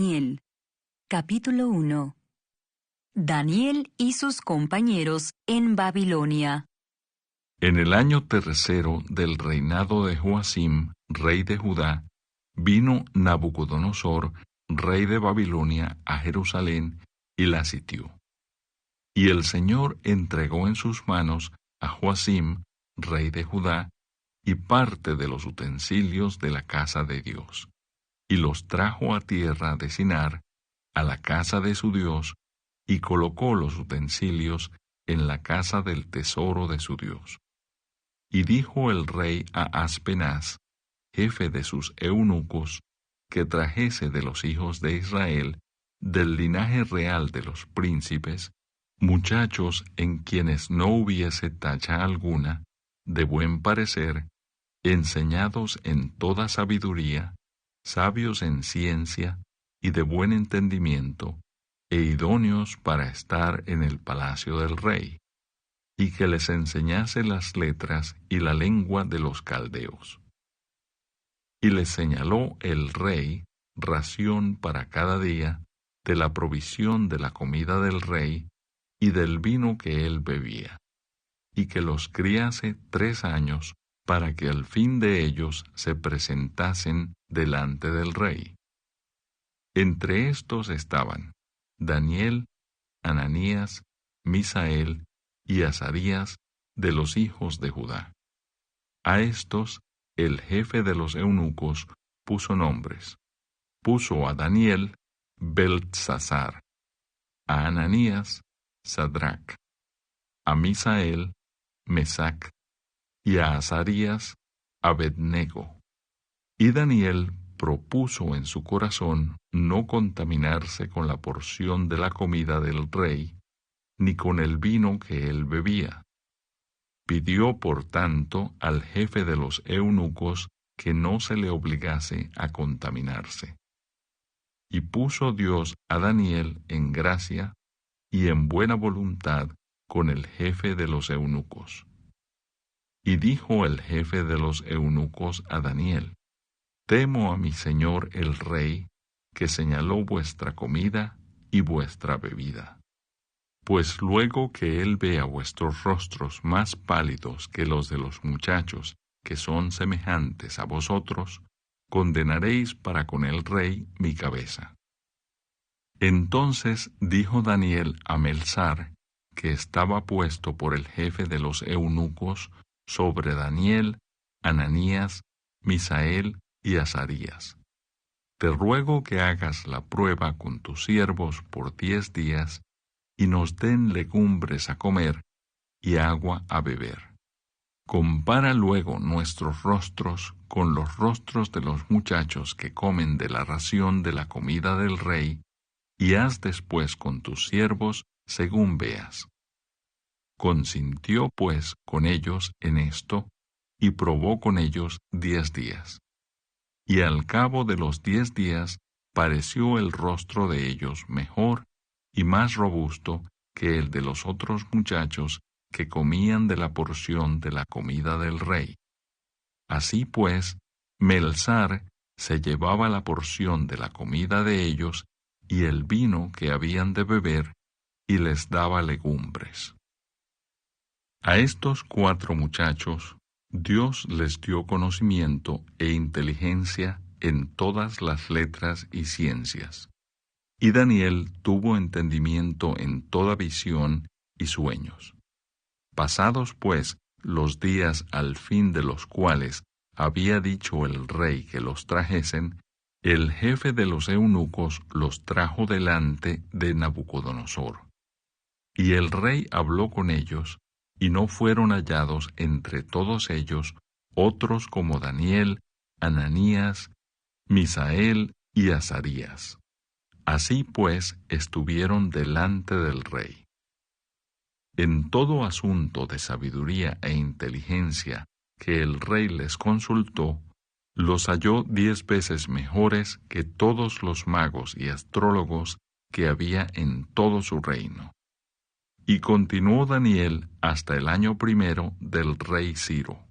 Daniel. Capítulo 1. Daniel y sus compañeros en Babilonia. En el año tercero del reinado de Joacim, rey de Judá, vino Nabucodonosor, rey de Babilonia, a Jerusalén y la sitió. Y el Señor entregó en sus manos a Joacim, rey de Judá, y parte de los utensilios de la casa de Dios, y los trajo a tierra de Sinar, a la casa de su Dios, y colocó los utensilios en la casa del tesoro de su Dios. Y dijo el rey a Aspenaz, jefe de sus eunucos, que trajese de los hijos de Israel, del linaje real de los príncipes, muchachos en quienes no hubiese tacha alguna, de buen parecer, enseñados en toda sabiduría, sabios en ciencia y de buen entendimiento, e idóneos para estar en el palacio del rey, y que les enseñase las letras y la lengua de los caldeos. Y les señaló el rey ración para cada día de la provisión de la comida del rey y del vino que él bebía, y que los criase 3 años para que al fin de ellos se presentasen delante del rey. Entre estos estaban Daniel, Ananías, Misael y Azarías de los hijos de Judá. A estos el jefe de los eunucos puso nombres. Puso a Daniel Beltsasar, a Ananías Sadrac, a Misael Mesac y a Azarías Abednego. Y Daniel propuso en su corazón no contaminarse con la porción de la comida del rey, ni con el vino que él bebía. Pidió, por tanto, al jefe de los eunucos que no se le obligase a contaminarse. Y puso Dios a Daniel en gracia y en buena voluntad con el jefe de los eunucos. Y dijo el jefe de los eunucos a Daniel: Temo a mi señor el rey, que señaló vuestra comida y vuestra bebida. Pues luego que él vea vuestros rostros más pálidos que los de los muchachos, que son semejantes a vosotros, condenaréis para con el rey mi cabeza. Entonces dijo Daniel a Melzar, que estaba puesto por el jefe de los eunucos, sobre Daniel, Ananías, Misael y Azarías: Te ruego que hagas la prueba con tus siervos por 10 días, y nos den legumbres a comer y agua a beber. Compara luego nuestros rostros con los rostros de los muchachos que comen de la ración de la comida del rey, y haz después con tus siervos según veas. Consintió pues con ellos en esto, y probó con ellos 10 días. Y al cabo de los 10 días pareció el rostro de ellos mejor y más robusto que el de los otros muchachos que comían de la porción de la comida del rey. Así pues, Melzar se llevaba la porción de la comida de ellos y el vino que habían de beber, y les daba legumbres. A estos 4 muchachos Dios les dio conocimiento e inteligencia en todas las letras y ciencias. Y Daniel tuvo entendimiento en toda visión y sueños. Pasados, pues, los días al fin de los cuales había dicho el rey que los trajesen, el jefe de los eunucos los trajo delante de Nabucodonosor. Y el rey habló con ellos, y no fueron hallados entre todos ellos otros como Daniel, Ananías, Misael y Azarías. Así pues estuvieron delante del rey. En todo asunto de sabiduría e inteligencia que el rey les consultó, los halló 10 veces mejores que todos los magos y astrólogos que había en todo su reino. Y continuó Daniel hasta el año 1 del rey Ciro.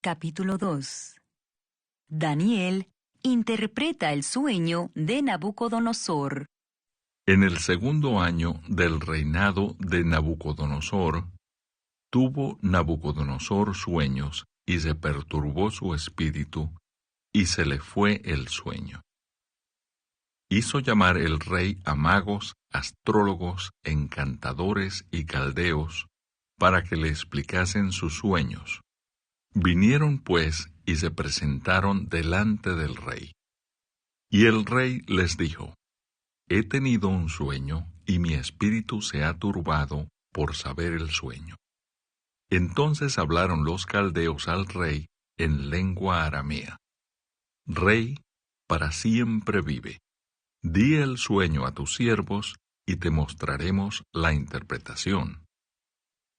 Capítulo 2. Daniel interpreta el sueño de Nabucodonosor. En el segundo año del reinado de Nabucodonosor, tuvo Nabucodonosor sueños y se perturbó su espíritu, y se le fue el sueño. Hizo llamar el rey a magos, astrólogos, encantadores y caldeos, para que le explicasen sus sueños. Vinieron pues y se presentaron delante del rey. Y el rey les dijo: He tenido un sueño, y mi espíritu se ha turbado por saber el sueño. Entonces hablaron los caldeos al rey en lengua aramea: Rey, para siempre vive. Di el sueño a tus siervos, y te mostraremos la interpretación.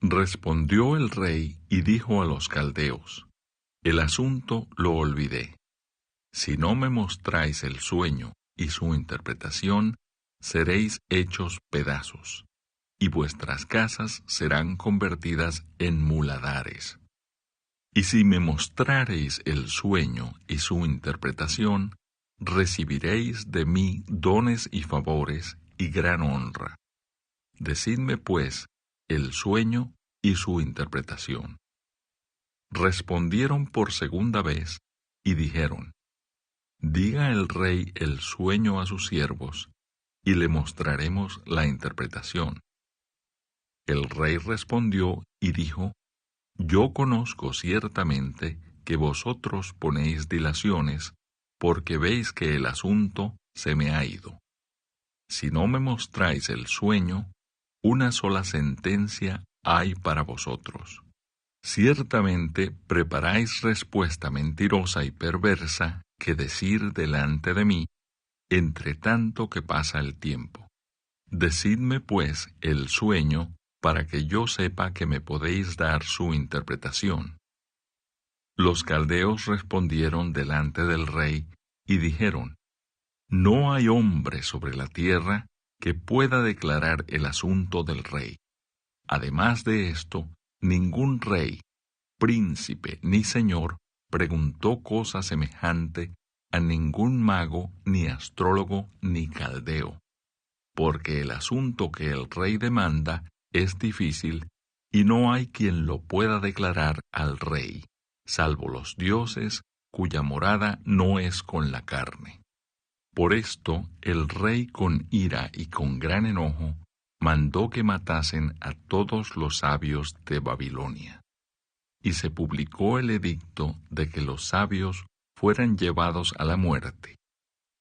Respondió el rey y dijo a los caldeos: El asunto lo olvidé. Si no me mostráis el sueño y su interpretación, seréis hechos pedazos, y vuestras casas serán convertidas en muladares. Y si me mostrareis el sueño y su interpretación, recibiréis de mí dones y favores y gran honra. Decidme, pues, el sueño y su interpretación. Respondieron por segunda vez y dijeron: Diga el rey el sueño a sus siervos, y le mostraremos la interpretación. El rey respondió y dijo: Yo conozco ciertamente que vosotros ponéis dilaciones, porque veis que el asunto se me ha ido. Si no me mostráis el sueño, una sola sentencia hay para vosotros. Ciertamente preparáis respuesta mentirosa y perversa que decir delante de mí, entre tanto que pasa el tiempo. Decidme, pues, el sueño, para que yo sepa que me podéis dar su interpretación. Los caldeos respondieron delante del rey y dijeron: No hay hombre sobre la tierra que pueda declarar el asunto del rey. Además de esto, ningún rey, príncipe ni señor preguntó cosa semejante a ningún mago, ni astrólogo, ni caldeo, porque el asunto que el rey demanda es difícil y no hay quien lo pueda declarar al rey, salvo los dioses cuya morada no es con la carne. Por esto el rey, con ira y con gran enojo, mandó que matasen a todos los sabios de Babilonia. Y se publicó el edicto de que los sabios fueran llevados a la muerte,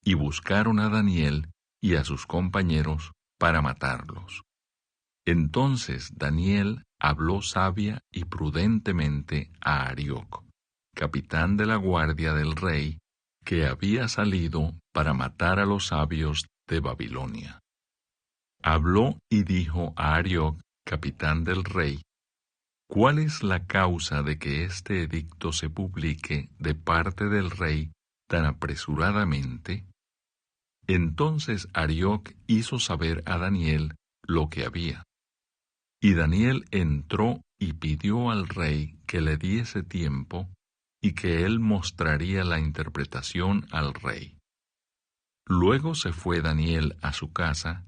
y buscaron a Daniel y a sus compañeros para matarlos. Entonces Daniel habló sabia y prudentemente a Arioc, capitán de la guardia del rey, que había salido para matar a los sabios de Babilonia. Habló y dijo a Arioc, capitán del rey: ¿Cuál es la causa de que este edicto se publique de parte del rey tan apresuradamente? Entonces Arioc hizo saber a Daniel lo que había. Y Daniel entró y pidió al rey que le diese tiempo y que él mostraría la interpretación al rey. Luego se fue Daniel a su casa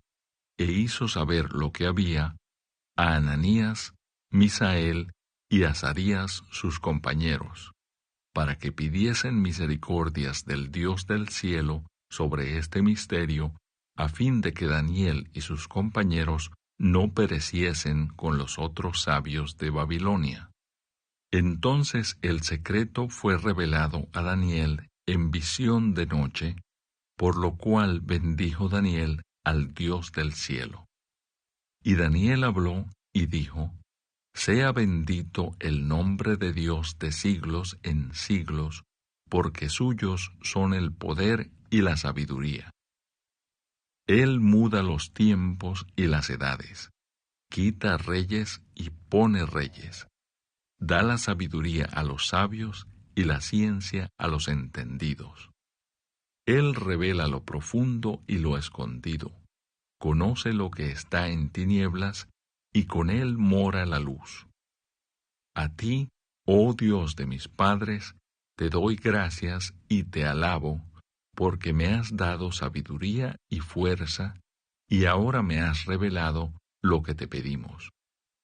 e hizo saber lo que había a Ananías, Misael y Azarías sus compañeros, para que pidiesen misericordias del Dios del cielo sobre este misterio, a fin de que Daniel y sus compañeros no pereciesen con los otros sabios de Babilonia. Entonces el secreto fue revelado a Daniel en visión de noche, por lo cual bendijo Daniel al Dios del cielo. Y Daniel habló y dijo: Sea bendito el nombre de Dios de siglos en siglos, porque suyos son el poder y la sabiduría. Él muda los tiempos y las edades, quita reyes y pone reyes, da la sabiduría a los sabios y la ciencia a los entendidos. Él revela lo profundo y lo escondido, conoce lo que está en tinieblas, y con él mora la luz. A ti, oh Dios de mis padres, te doy gracias y te alabo, porque me has dado sabiduría y fuerza, y ahora me has revelado lo que te pedimos,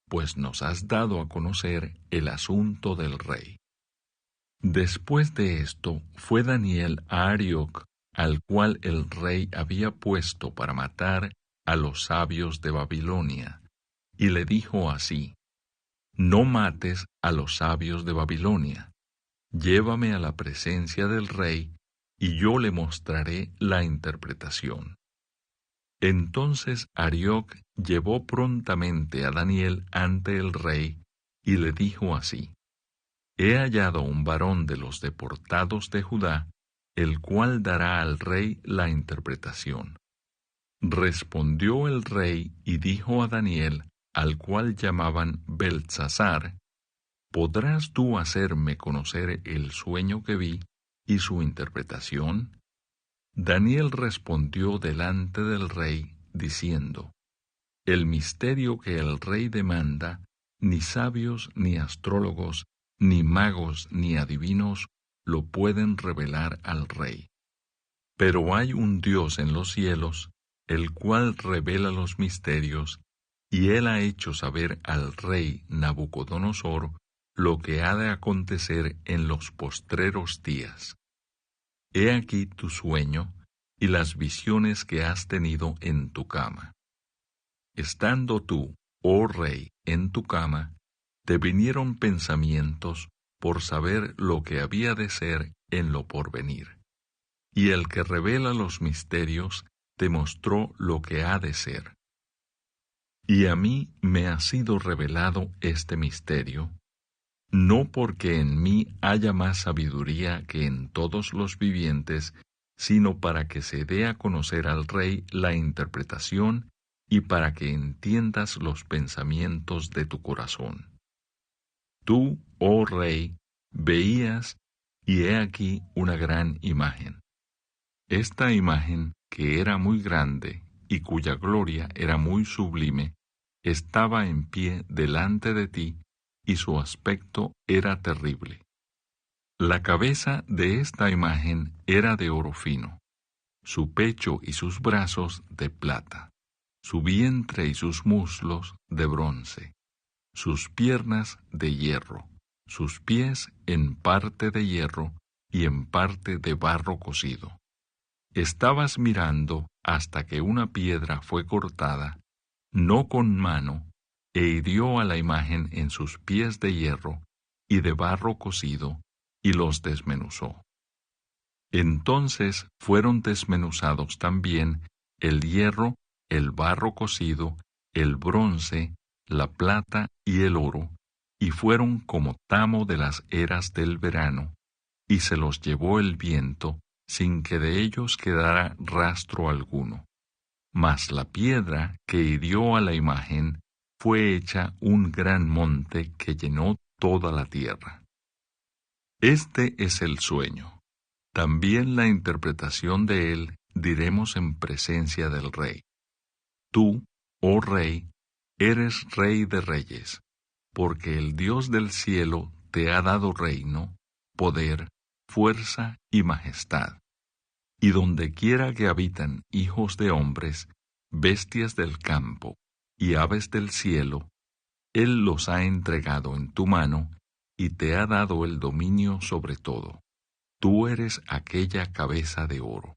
pues nos has dado a conocer el asunto del rey. Después de esto fue Daniel a Arioc, al cual el rey había puesto para matar a los sabios de Babilonia, y le dijo así: No mates a los sabios de Babilonia, llévame a la presencia del rey, y yo le mostraré la interpretación. Entonces Arioc llevó prontamente a Daniel ante el rey, y le dijo así: He hallado un varón de los deportados de Judá, el cual dará al rey la interpretación. Respondió el rey y dijo a Daniel, al cual llamaban Beltsasar: ¿Podrás tú hacerme conocer el sueño que vi y su interpretación? Daniel respondió delante del rey, diciendo: El misterio que el rey demanda, ni sabios, ni astrólogos, ni magos, ni adivinos lo pueden revelar al rey. Pero hay un Dios en los cielos, el cual revela los misterios, y él ha hecho saber al rey Nabucodonosor lo que ha de acontecer en los postreros días. He aquí tu sueño y las visiones que has tenido en tu cama. Estando tú, oh rey, en tu cama, te vinieron pensamientos por saber lo que había de ser en lo porvenir. Y el que revela los misterios te mostró lo que ha de ser. Y a mí me ha sido revelado este misterio, no porque en mí haya más sabiduría que en todos los vivientes, sino para que se dé a conocer al rey la interpretación y para que entiendas los pensamientos de tu corazón. Tú, oh rey, veías, y he aquí una gran imagen. Esta imagen, que era muy grande y cuya gloria era muy sublime, estaba en pie delante de ti, y su aspecto era terrible. La cabeza de esta imagen era de oro fino, su pecho y sus brazos de plata, su vientre y sus muslos de bronce, sus piernas de hierro, sus pies en parte de hierro y en parte de barro cocido. Estabas mirando hasta que una piedra fue cortada, no con mano, e hirió a la imagen en sus pies de hierro y de barro cocido, y los desmenuzó. Entonces fueron desmenuzados también el hierro, el barro cocido, el bronce, la plata y el oro, y fueron como tamo de las eras del verano, y se los llevó el viento, sin que de ellos quedara rastro alguno. Mas la piedra que hirió a la imagen fue hecha un gran monte que llenó toda la tierra. Este es el sueño. También la interpretación de él diremos en presencia del rey. Tú, oh rey, eres rey de reyes, porque el Dios del cielo te ha dado reino, poder, fuerza y majestad. Y donde quiera que habitan hijos de hombres, bestias del campo y aves del cielo, Él los ha entregado en tu mano y te ha dado el dominio sobre todo. Tú eres aquella cabeza de oro.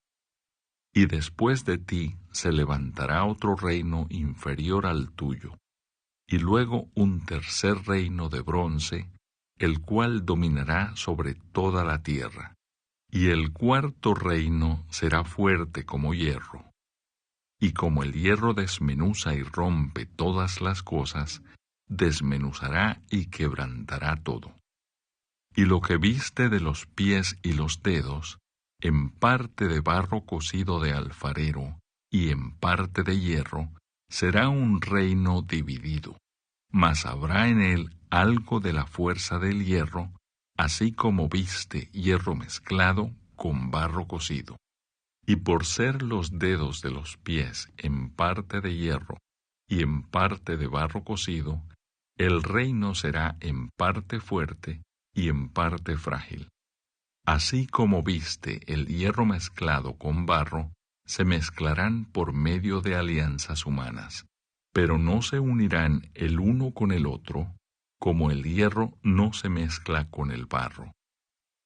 Y después de ti se levantará otro reino inferior al tuyo, y luego un tercer reino de bronce, el cual dominará sobre toda la tierra. Y el cuarto reino será fuerte como hierro. Y como el hierro desmenuza y rompe todas las cosas, desmenuzará y quebrantará todo. Y lo que viste de los pies y los dedos, en parte de barro cocido de alfarero y en parte de hierro, será un reino dividido, mas habrá en él algo de la fuerza del hierro, así como viste hierro mezclado con barro cocido. Y por ser los dedos de los pies en parte de hierro y en parte de barro cocido, el reino será en parte fuerte y en parte frágil. Así como viste el hierro mezclado con barro, se mezclarán por medio de alianzas humanas, pero no se unirán el uno con el otro, como el hierro no se mezcla con el barro.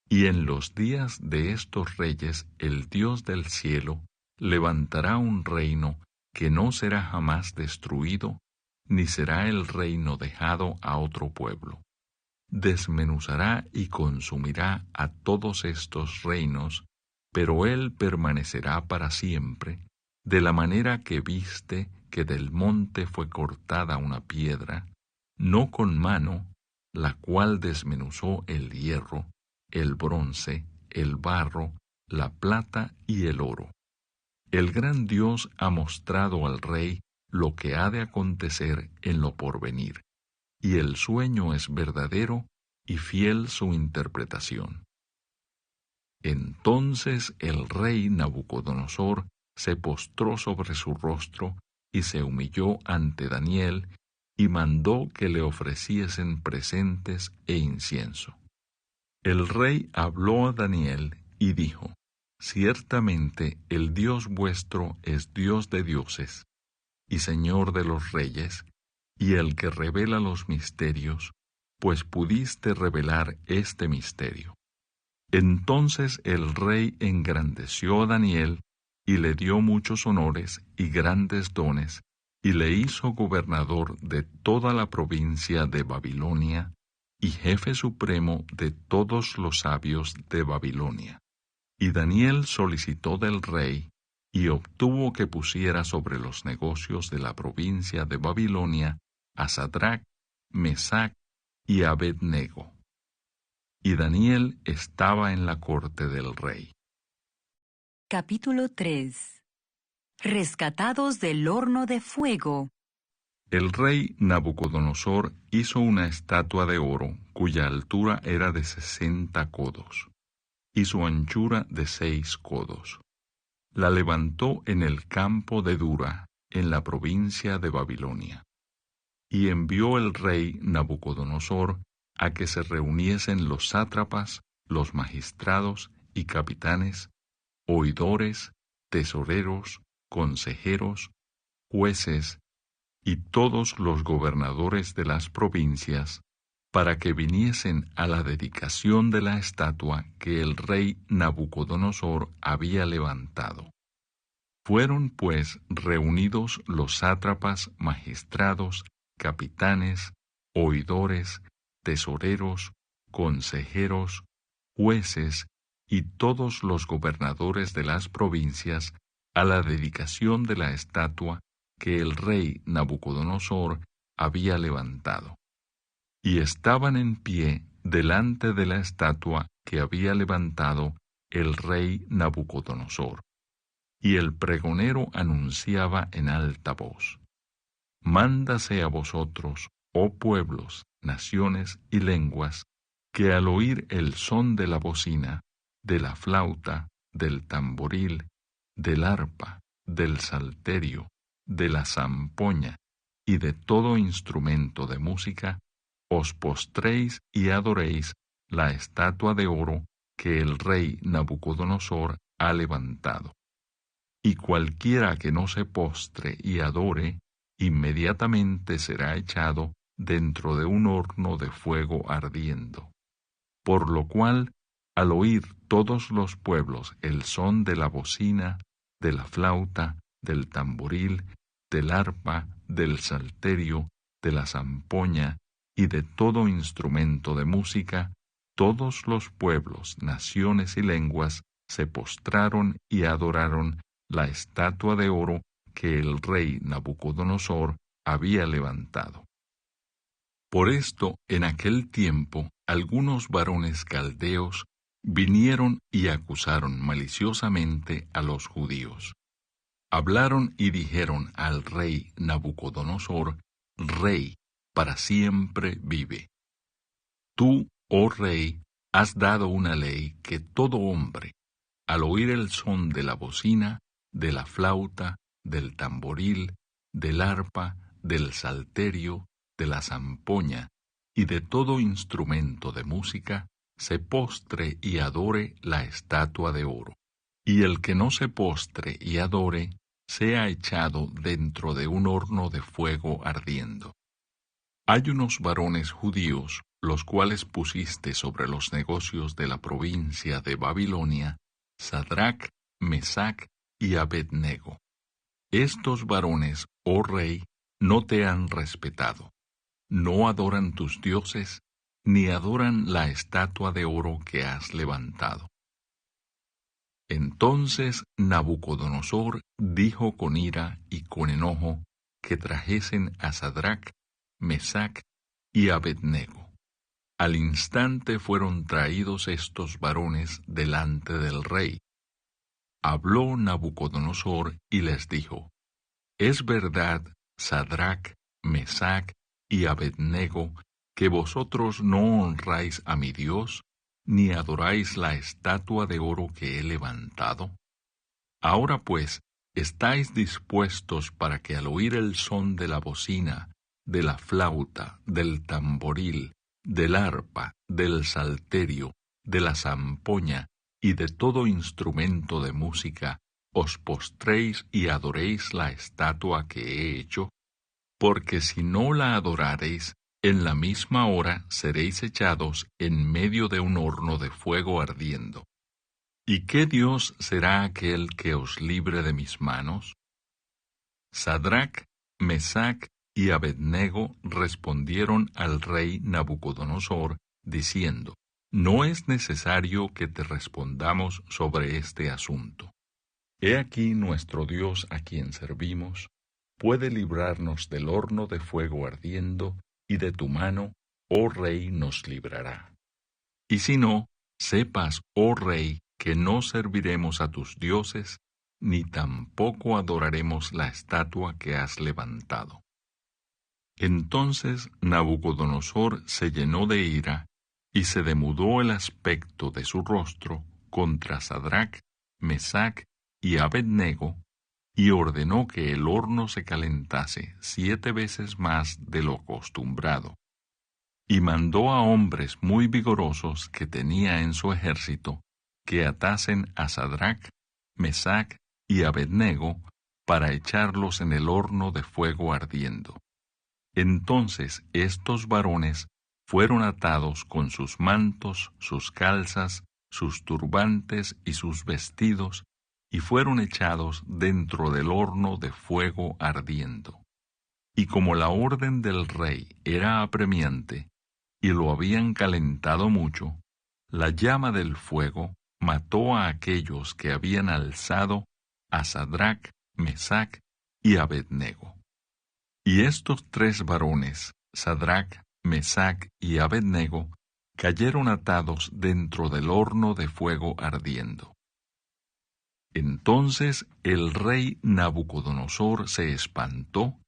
Y en los días de estos reyes el Dios del cielo levantará un reino que no será jamás destruido, ni será el reino dejado a otro pueblo. Desmenuzará y consumirá a todos estos reinos, pero él permanecerá para siempre, de la manera que viste que del monte fue cortada una piedra, no con mano, la cual desmenuzó el hierro, el bronce, el barro, la plata y el oro. El gran Dios ha mostrado al rey lo que ha de acontecer en lo porvenir, y el sueño es verdadero y fiel su interpretación. Entonces el rey Nabucodonosor se postró sobre su rostro y se humilló ante Daniel y mandó que le ofreciesen presentes e incienso. El rey habló a Daniel y dijo: Ciertamente el Dios vuestro es Dios de dioses y Señor de los reyes, y el que revela los misterios, pues pudiste revelar este misterio. Entonces el rey engrandeció a Daniel y le dio muchos honores y grandes dones, y le hizo gobernador de toda la provincia de Babilonia y jefe supremo de todos los sabios de Babilonia. Y Daniel solicitó del rey y obtuvo que pusiera sobre los negocios de la provincia de Babilonia a Sadrach, Mesach y Abed-nego. Y Daniel estaba en la corte del rey. Capítulo 3. Rescatados del horno de fuego. El rey Nabucodonosor hizo una estatua de oro cuya altura era de 60 codos y su anchura de 6 codos. La levantó en el campo de Dura, en la provincia de Babilonia. Y envió el rey Nabucodonosor a que se reuniesen los sátrapas, los magistrados y capitanes, oidores, tesoreros, consejeros, jueces y todos los gobernadores de las provincias, para que viniesen a la dedicación de la estatua que el rey Nabucodonosor había levantado. Fueron pues reunidos los sátrapas, magistrados, capitanes, oidores, tesoreros, consejeros, jueces y todos los gobernadores de las provincias a la dedicación de la estatua que el rey Nabucodonosor había levantado. Y estaban en pie delante de la estatua que había levantado el rey Nabucodonosor. Y el pregonero anunciaba en alta voz: Mándase a vosotros, oh pueblos, naciones y lenguas, que al oír el son de la bocina, de la flauta, del tamboril, del arpa, del salterio, de la zampoña y de todo instrumento de música, os postréis y adoréis la estatua de oro que el rey Nabucodonosor ha levantado. Y cualquiera que no se postre y adore, inmediatamente será echado dentro de un horno de fuego ardiendo. Por lo cual, al oír todos los pueblos el son de la bocina, de la flauta, del tamboril, del arpa, del salterio, de la zampoña y de todo instrumento de música, todos los pueblos, naciones y lenguas se postraron y adoraron la estatua de oro que el rey Nabucodonosor había levantado. Por esto, en aquel tiempo, algunos varones caldeos vinieron y acusaron maliciosamente a los judíos. Hablaron y dijeron al rey Nabucodonosor: Rey, para siempre vive. Tú, oh rey, has dado una ley que todo hombre, al oír el son de la bocina, de la flauta, del tamboril, del arpa, del salterio, de la zampoña y de todo instrumento de música, se postre y adore la estatua de oro. Y el que no se postre y adore, sea echado dentro de un horno de fuego ardiendo. Hay unos varones judíos, los cuales pusiste sobre los negocios de la provincia de Babilonia, Sadrac, Mesac y Abednego. Estos varones, oh rey, no te han respetado. No adoran tus dioses, ni adoran la estatua de oro que has levantado. Entonces Nabucodonosor dijo con ira y con enojo que trajesen a Sadrac, Mesac y Abednego. Al instante fueron traídos estos varones delante del rey. Habló Nabucodonosor y les dijo: Es verdad, Sadrac, Mesac y Abednego, que vosotros no honráis a mi Dios, ni adoráis la estatua de oro que he levantado. Ahora pues, ¿estáis dispuestos para que al oír el son de la bocina, de la flauta, del tamboril, del arpa, del salterio, de la zampoña y de todo instrumento de música, os postréis y adoréis la estatua que he hecho? Porque si no la adorareis, en la misma hora seréis echados en medio de un horno de fuego ardiendo. ¿Y qué Dios será aquel que os libre de mis manos? Sadrac, Mesac y Abednego respondieron al rey Nabucodonosor, diciendo: No es necesario que te respondamos sobre este asunto. He aquí nuestro Dios a quien servimos puede librarnos del horno de fuego ardiendo, y de tu mano, oh rey, nos librará. Y si no, sepas, oh rey, que no serviremos a tus dioses, ni tampoco adoraremos la estatua que has levantado. Entonces Nabucodonosor se llenó de ira, y se demudó el aspecto de su rostro contra Sadrac, Mesac y Abednego, y ordenó que el horno se calentase 7 veces más de lo acostumbrado, y mandó a hombres muy vigorosos que tenía en su ejército que atasen a Sadrac, Mesac y Abednego para echarlos en el horno de fuego ardiendo. Entonces estos varones fueron atados con sus mantos, sus calzas, sus turbantes y sus vestidos, y fueron echados dentro del horno de fuego ardiendo. Y como la orden del rey era apremiante, y lo habían calentado mucho, la llama del fuego mató a aquellos que habían alzado a Sadrac, Mesac y Abednego. Y estos 3 varones, Sadrac, Mesac y Abednego, cayeron atados dentro del horno de fuego ardiendo. Entonces el rey Nabucodonosor se espantó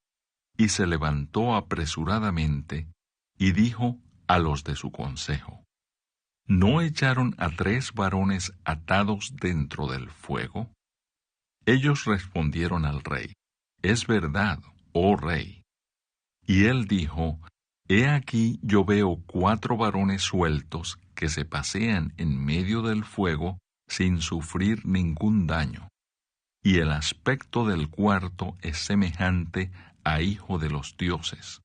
y se levantó apresuradamente y dijo a los de su consejo: ¿No echaron a 3 varones atados dentro del fuego? Ellos respondieron al rey: Es verdad, oh rey. Y él dijo: He aquí yo veo 4 varones sueltos que se pasean en medio del fuego sin sufrir ningún daño, y el aspecto del cuarto es semejante a hijo de los dioses.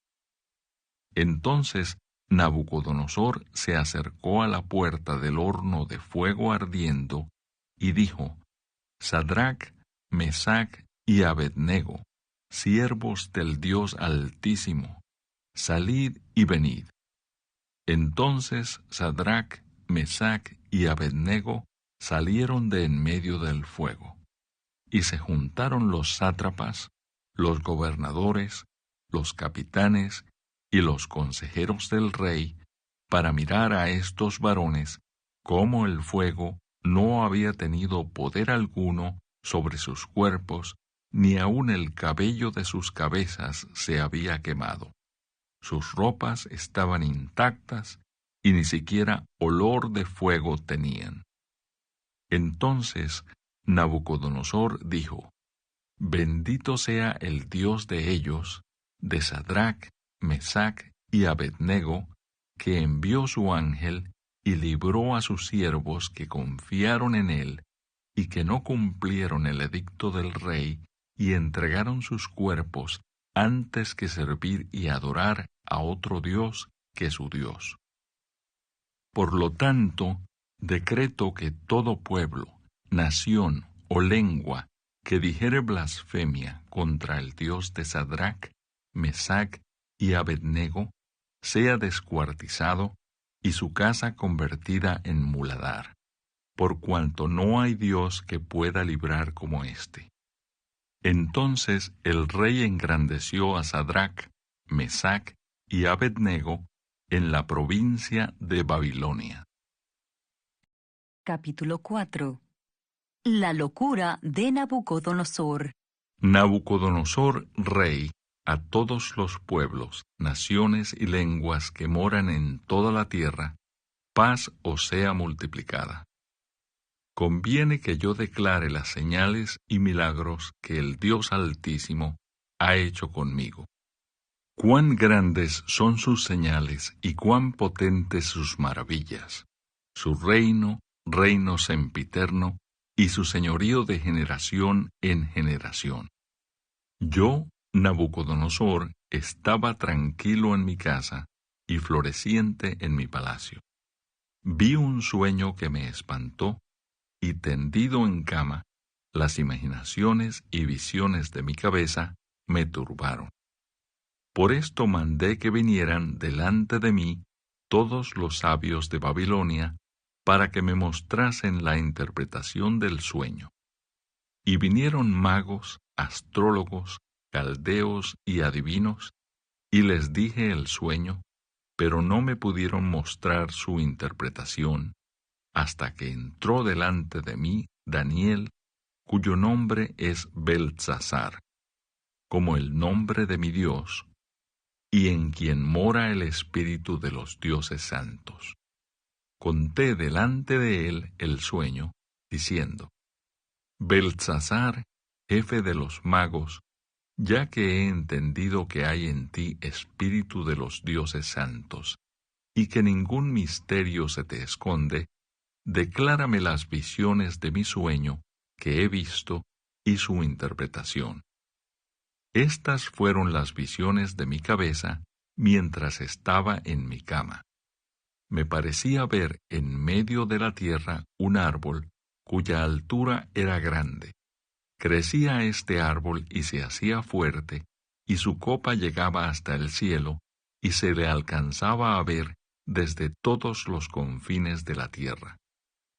Entonces Nabucodonosor se acercó a la puerta del horno de fuego ardiendo y dijo: Sadrac, Mesac y Abednego, siervos del Dios Altísimo, salid y venid. Entonces Sadrac, Mesac y Abednego salieron de en medio del fuego, y se juntaron los sátrapas, los gobernadores, los capitanes y los consejeros del rey para mirar a estos varones cómo el fuego no había tenido poder alguno sobre sus cuerpos, ni aun el cabello de sus cabezas se había quemado. Sus ropas estaban intactas y ni siquiera olor de fuego tenían. Entonces Nabucodonosor dijo: Bendito sea el Dios de ellos, de Sadrac, Mesac y Abednego, que envió su ángel y libró a sus siervos que confiaron en él y que no cumplieron el edicto del rey y entregaron sus cuerpos antes que servir y adorar a otro Dios que su Dios. Por lo tanto, decreto que todo pueblo, nación o lengua que dijere blasfemia contra el Dios de Sadrach, Mesach y Abednego sea descuartizado y su casa convertida en muladar, por cuanto no hay Dios que pueda librar como éste. Entonces el rey engrandeció a Sadrach, Mesach y Abednego en la provincia de Babilonia. Capítulo 4. La locura de Nabucodonosor. Nabucodonosor, rey, a todos los pueblos, naciones y lenguas que moran en toda la tierra, paz os sea multiplicada. Conviene que yo declare las señales y milagros que el Dios Altísimo ha hecho conmigo. Cuán grandes son sus señales y cuán potentes sus maravillas. Su reino, reino sempiterno, y su señorío de generación en generación. Yo, Nabucodonosor, estaba tranquilo en mi casa y floreciente en mi palacio. Vi un sueño que me espantó, y tendido en cama, las imaginaciones y visiones de mi cabeza me turbaron. Por esto mandé que vinieran delante de mí todos los sabios de Babilonia, para que me mostrasen la interpretación del sueño. Y vinieron magos, astrólogos, caldeos y adivinos, y les dije el sueño, pero no me pudieron mostrar su interpretación, hasta que entró delante de mí Daniel, cuyo nombre es Beltsasar, como el nombre de mi Dios, y en quien mora el espíritu de los dioses santos. Conté delante de él el sueño, diciendo: Beltsasar, jefe de los magos, ya que he entendido que hay en ti espíritu de los dioses santos, y que ningún misterio se te esconde, declárame las visiones de mi sueño que he visto y su interpretación. Estas fueron las visiones de mi cabeza mientras estaba en mi cama. Me parecía ver en medio de la tierra un árbol cuya altura era grande. Crecía este árbol y se hacía fuerte, y su copa llegaba hasta el cielo, y se le alcanzaba a ver desde todos los confines de la tierra.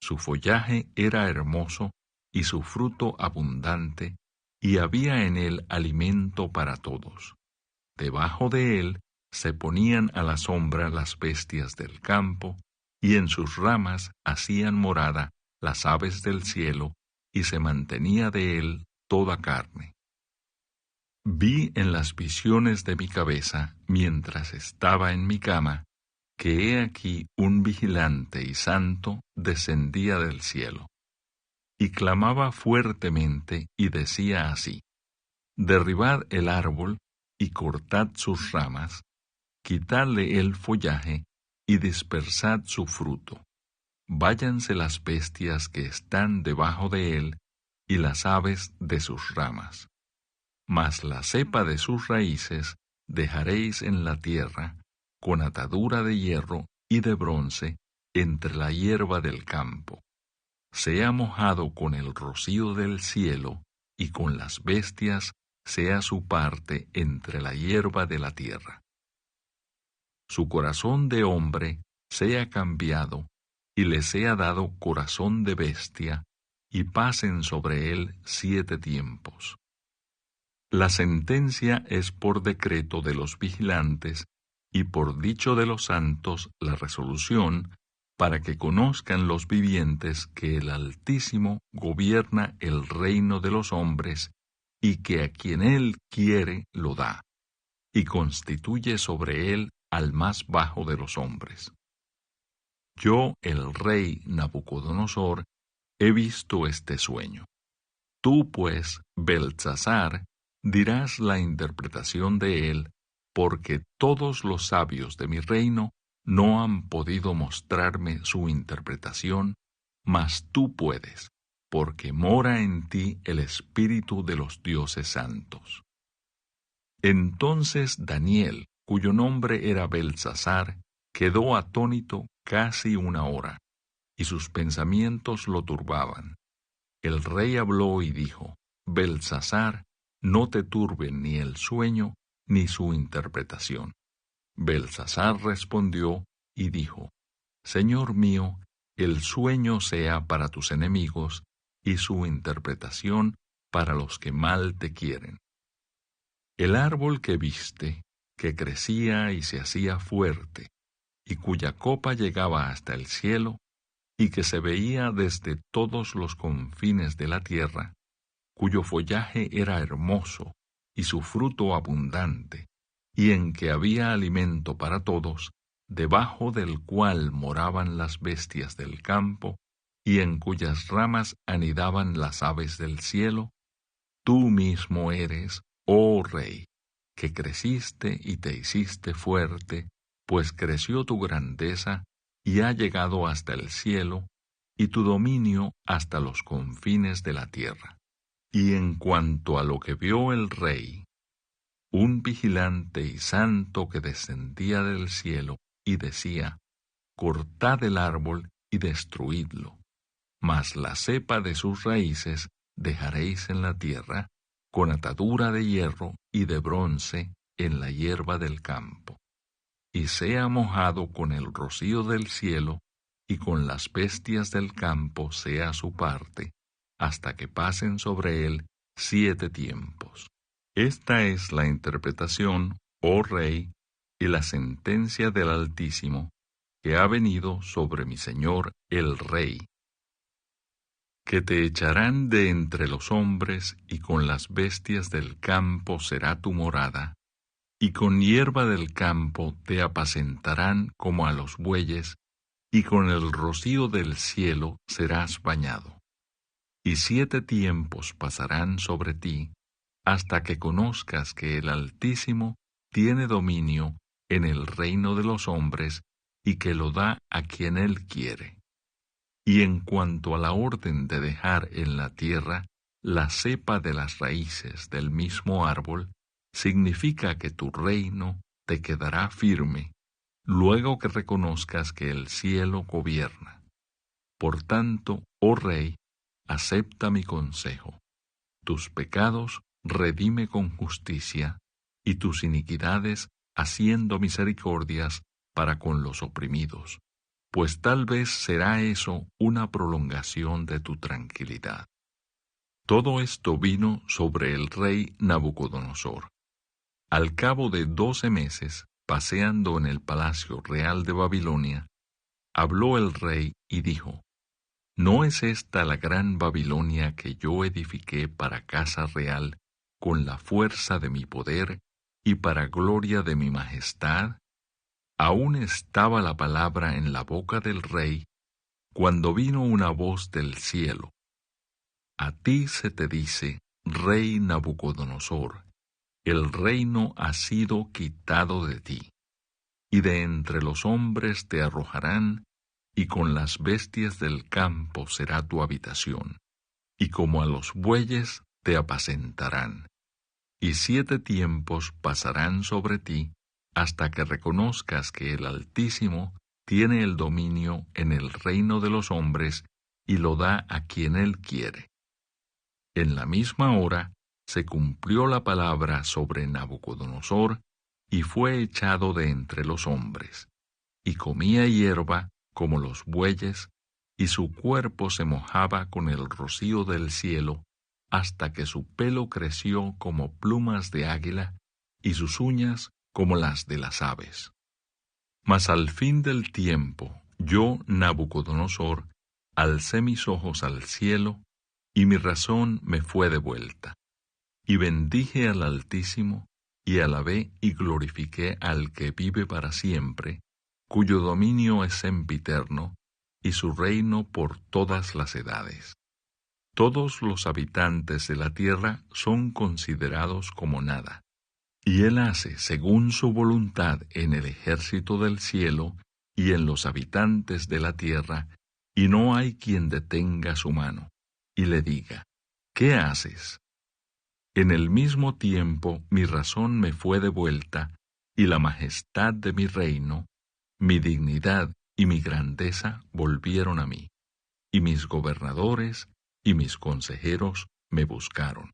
Su follaje era hermoso, y su fruto abundante, y había en él alimento para todos. Debajo de él se ponían a la sombra las bestias del campo, y en sus ramas hacían morada las aves del cielo, y se mantenía de él toda carne. Vi en las visiones de mi cabeza, mientras estaba en mi cama, que he aquí un vigilante y santo descendía del cielo, y clamaba fuertemente y decía así: derribad el árbol y cortad sus ramas, quitadle el follaje y dispersad su fruto. Váyanse las bestias que están debajo de él y las aves de sus ramas. Mas la cepa de sus raíces dejaréis en la tierra, con atadura de hierro y de bronce entre la hierba del campo. Sea mojado con el rocío del cielo, y con las bestias sea su parte entre la hierba de la tierra. Su corazón de hombre sea cambiado, y le sea dado corazón de bestia, y pasen sobre él 7 tiempos. La sentencia es por decreto de los vigilantes, y por dicho de los santos la resolución, para que conozcan los vivientes que el Altísimo gobierna el reino de los hombres, y que a quien él quiere lo da, y constituye sobre él al más bajo de los hombres. Yo, el rey Nabucodonosor, he visto este sueño. Tú, pues, Beltsasar, dirás la interpretación de él, porque todos los sabios de mi reino no han podido mostrarme su interpretación, mas tú puedes, porque mora en ti el espíritu de los dioses santos. Entonces Daniel, cuyo nombre era Beltsasar, quedó atónito casi una hora, y sus pensamientos lo turbaban. El rey habló y dijo: Beltsasar, no te turben ni el sueño ni su interpretación. Beltsasar respondió y dijo: Señor mío, el sueño sea para tus enemigos y su interpretación para los que mal te quieren. El árbol que viste, que crecía y se hacía fuerte, y cuya copa llegaba hasta el cielo, y que se veía desde todos los confines de la tierra, cuyo follaje era hermoso y su fruto abundante, y en que había alimento para todos, debajo del cual moraban las bestias del campo, y en cuyas ramas anidaban las aves del cielo, tú mismo eres, oh Rey, que creciste y te hiciste fuerte, pues creció tu grandeza y ha llegado hasta el cielo, y tu dominio hasta los confines de la tierra. Y en cuanto a lo que vio el rey, un vigilante y santo que descendía del cielo y decía: cortad el árbol y destruidlo, mas la cepa de sus raíces dejaréis en la tierra, con atadura de hierro y de bronce en la hierba del campo, y sea mojado con el rocío del cielo, y con las bestias del campo sea su parte, hasta que pasen sobre él 7 tiempos. Esta es la interpretación, oh Rey, y la sentencia del Altísimo, que ha venido sobre mi Señor el Rey. Que te echarán de entre los hombres, y con las bestias del campo será tu morada, y con hierba del campo te apacentarán como a los bueyes, y con el rocío del cielo serás bañado. Y 7 tiempos pasarán sobre ti, hasta que conozcas que el Altísimo tiene dominio en el reino de los hombres, y que lo da a quien él quiere. Y en cuanto a la orden de dejar en la tierra la cepa de las raíces del mismo árbol, significa que tu reino te quedará firme, luego que reconozcas que el cielo gobierna. Por tanto, oh Rey, acepta mi consejo. Tus pecados redime con justicia, y tus iniquidades haciendo misericordias para con los oprimidos, pues tal vez será eso una prolongación de tu tranquilidad. Todo esto vino sobre el rey Nabucodonosor. Al cabo de 12 meses, paseando en el palacio real de Babilonia, habló el rey y dijo: ¿No es esta la gran Babilonia que yo edifiqué para casa real, con la fuerza de mi poder y para gloria de mi majestad? Aún estaba la palabra en la boca del rey, cuando vino una voz del cielo: A ti se te dice, rey Nabucodonosor, el reino ha sido quitado de ti, y de entre los hombres te arrojarán, y con las bestias del campo será tu habitación, y como a los bueyes te apacentarán. Y 7 tiempos pasarán sobre ti, hasta que reconozcas que el Altísimo tiene el dominio en el reino de los hombres, y lo da a quien él quiere. En la misma hora se cumplió la palabra sobre Nabucodonosor, y fue echado de entre los hombres, y comía hierba como los bueyes, y su cuerpo se mojaba con el rocío del cielo, hasta que su pelo creció como plumas de águila, y sus uñas como las de las aves. Mas al fin del tiempo, yo, Nabucodonosor, alcé mis ojos al cielo, y mi razón me fue devuelta. Y bendije al Altísimo, y alabé y glorifiqué al que vive para siempre, cuyo dominio es sempiterno, y su reino por todas las edades. Todos los habitantes de la tierra son considerados como nada, y él hace según su voluntad en el ejército del cielo y en los habitantes de la tierra, y no hay quien detenga su mano, y le diga, ¿qué haces? En el mismo tiempo mi razón me fue devuelta, y la majestad de mi reino, mi dignidad y mi grandeza volvieron a mí, y mis gobernadores y mis consejeros me buscaron,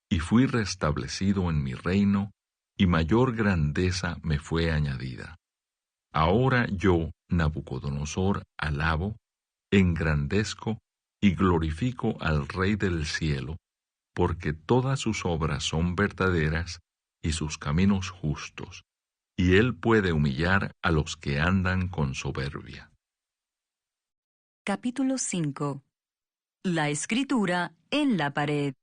y fui restablecido en mi reino, y mayor grandeza me fue añadida. Ahora yo, Nabucodonosor, alabo, engrandezco y glorifico al Rey del cielo, porque todas sus obras son verdaderas y sus caminos justos, y él puede humillar a los que andan con soberbia. Capítulo 5. La escritura en la pared.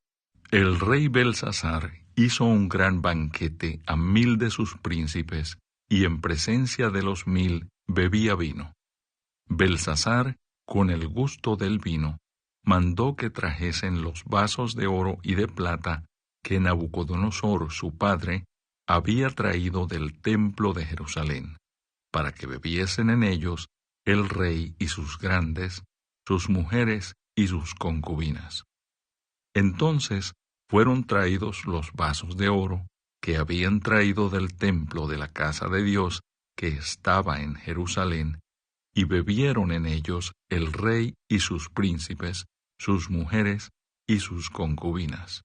El rey Belsasar hizo un gran banquete a 1000 de sus príncipes, y en presencia de los 1000 bebía vino. Belsasar, con el gusto del vino, mandó que trajesen los vasos de oro y de plata que Nabucodonosor, su padre, había traído del templo de Jerusalén, para que bebiesen en ellos el rey y sus grandes, sus mujeres y sus concubinas. Entonces fueron traídos los vasos de oro que habían traído del templo de la casa de Dios que estaba en Jerusalén, y bebieron en ellos el rey y sus príncipes, sus mujeres y sus concubinas.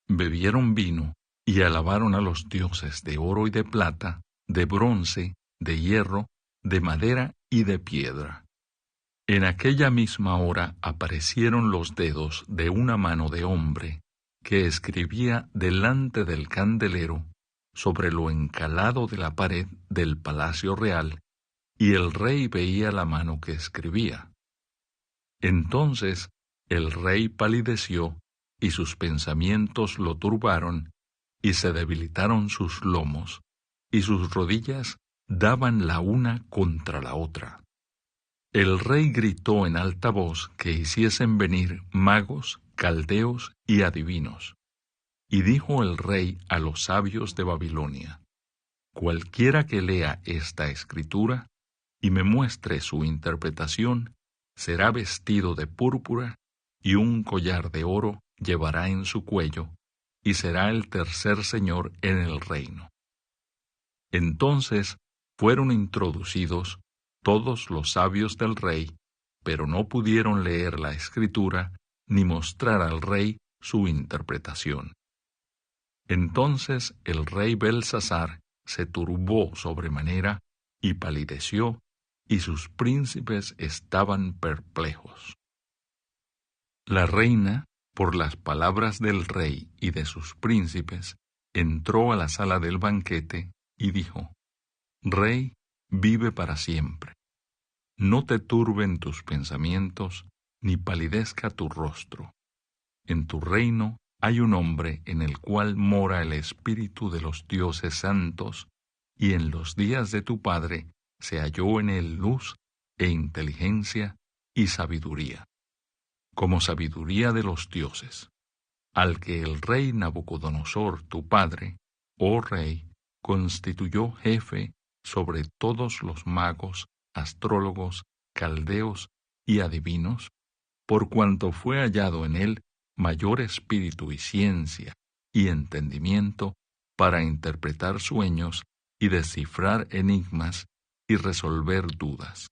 Bebieron vino y alabaron a los dioses de oro y de plata, de bronce, de hierro, de madera y de piedra. En aquella misma hora aparecieron los dedos de una mano de hombre que escribía delante del candelero sobre lo encalado de la pared del palacio real, y el rey veía la mano que escribía. Entonces el rey palideció, y sus pensamientos lo turbaron, y se debilitaron sus lomos, y sus rodillas daban la una contra la otra. El rey gritó en alta voz que hiciesen venir magos, caldeos y adivinos. Y dijo el rey a los sabios de Babilonia: cualquiera que lea esta escritura y me muestre su interpretación, será vestido de púrpura, y un collar de oro llevará en su cuello, y será el tercer señor en el reino. Entonces fueron introducidos todos los sabios del rey, pero no pudieron leer la escritura ni mostrar al rey su interpretación. Entonces el rey Belsasar se turbó sobremanera y palideció, y sus príncipes estaban perplejos. La reina, por las palabras del rey y de sus príncipes, entró a la sala del banquete y dijo: Rey, vive para siempre. No te turben tus pensamientos, ni palidezca tu rostro. En tu reino hay un hombre en el cual mora el espíritu de los dioses santos, y en los días de tu padre se halló en él luz e inteligencia y sabiduría, como sabiduría de los dioses, al que el rey Nabucodonosor, tu padre, oh rey, constituyó jefe sobre todos los magos, astrólogos, caldeos y adivinos, por cuanto fue hallado en él mayor espíritu y ciencia y entendimiento para interpretar sueños y descifrar enigmas y resolver dudas.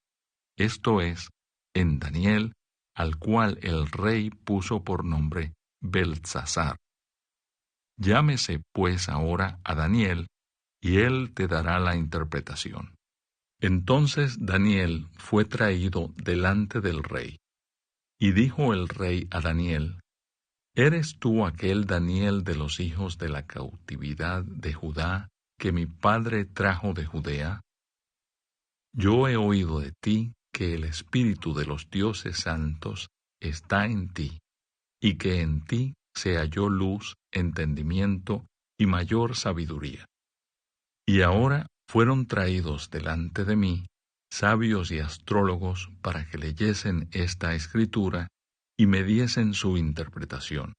Esto es, en Daniel, al cual el rey puso por nombre Beltsasar. Llámese pues ahora a Daniel, y él te dará la interpretación. Entonces Daniel fue traído delante del rey. Y dijo el rey a Daniel: ¿Eres tú aquel Daniel de los hijos de la cautividad de Judá que mi padre trajo de Judea? Yo he oído de ti que el espíritu de los dioses santos está en ti, y que en ti se halló luz, entendimiento y mayor sabiduría. Y ahora fueron traídos delante de mí sabios y astrólogos para que leyesen esta escritura y me diesen su interpretación,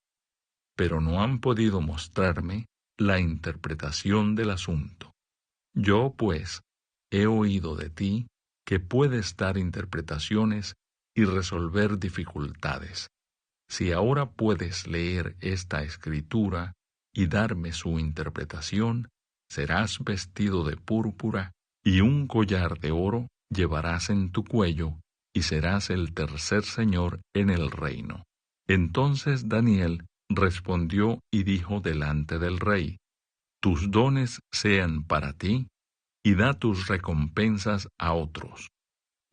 pero no han podido mostrarme la interpretación del asunto. Yo, pues, he oído de ti que puedes dar interpretaciones y resolver dificultades. Si ahora puedes leer esta escritura y darme su interpretación, serás vestido de púrpura y un collar de oro llevarás en tu cuello y serás el tercer señor en el reino. Entonces Daniel respondió y dijo delante del rey: Tus dones sean para ti y da tus recompensas a otros.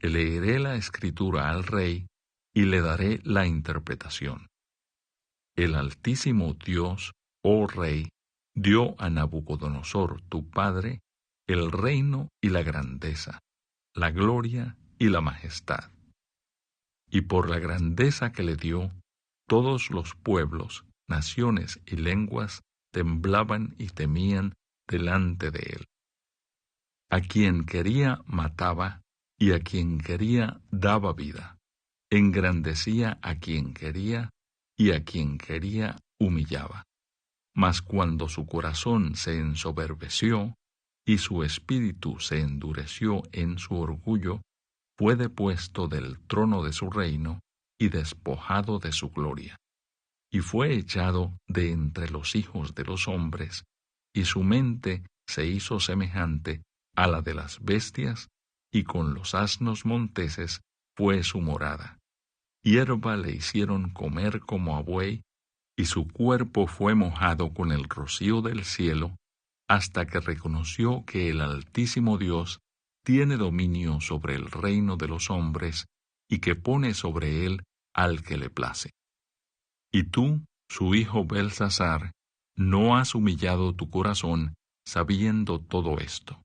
Leeré la escritura al rey y le daré la interpretación. El Altísimo Dios, oh Rey, dio a Nabucodonosor, tu padre, el reino y la grandeza, la gloria y la majestad. Y por la grandeza que le dio, todos los pueblos, naciones y lenguas temblaban y temían delante de él. A quien quería mataba, y a quien quería daba vida. Engrandecía a quien quería, y a quien quería humillaba. Mas cuando su corazón se ensoberbeció, y su espíritu se endureció en su orgullo, fue depuesto del trono de su reino, y despojado de su gloria. Y fue echado de entre los hijos de los hombres, y su mente se hizo semejante a la de las bestias, y con los asnos monteses fue su morada. Hierba le hicieron comer como a buey, y su cuerpo fue mojado con el rocío del cielo, hasta que reconoció que el Altísimo Dios tiene dominio sobre el reino de los hombres, y que pone sobre él al que le place. Y tú, su hijo Belsasar, no has humillado tu corazón sabiendo todo esto,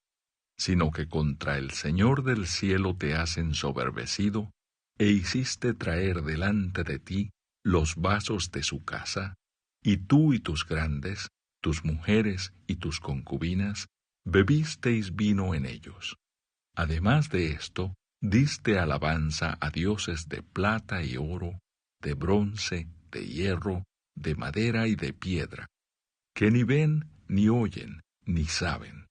sino que contra el Señor del cielo te has ensoberbecido, e hiciste traer delante de ti los vasos de su casa, y tú y tus grandes, tus mujeres y tus concubinas, bebisteis vino en ellos. Además de esto, diste alabanza a dioses de plata y oro, de bronce, de hierro, de madera y de piedra, que ni ven, ni oyen, ni saben,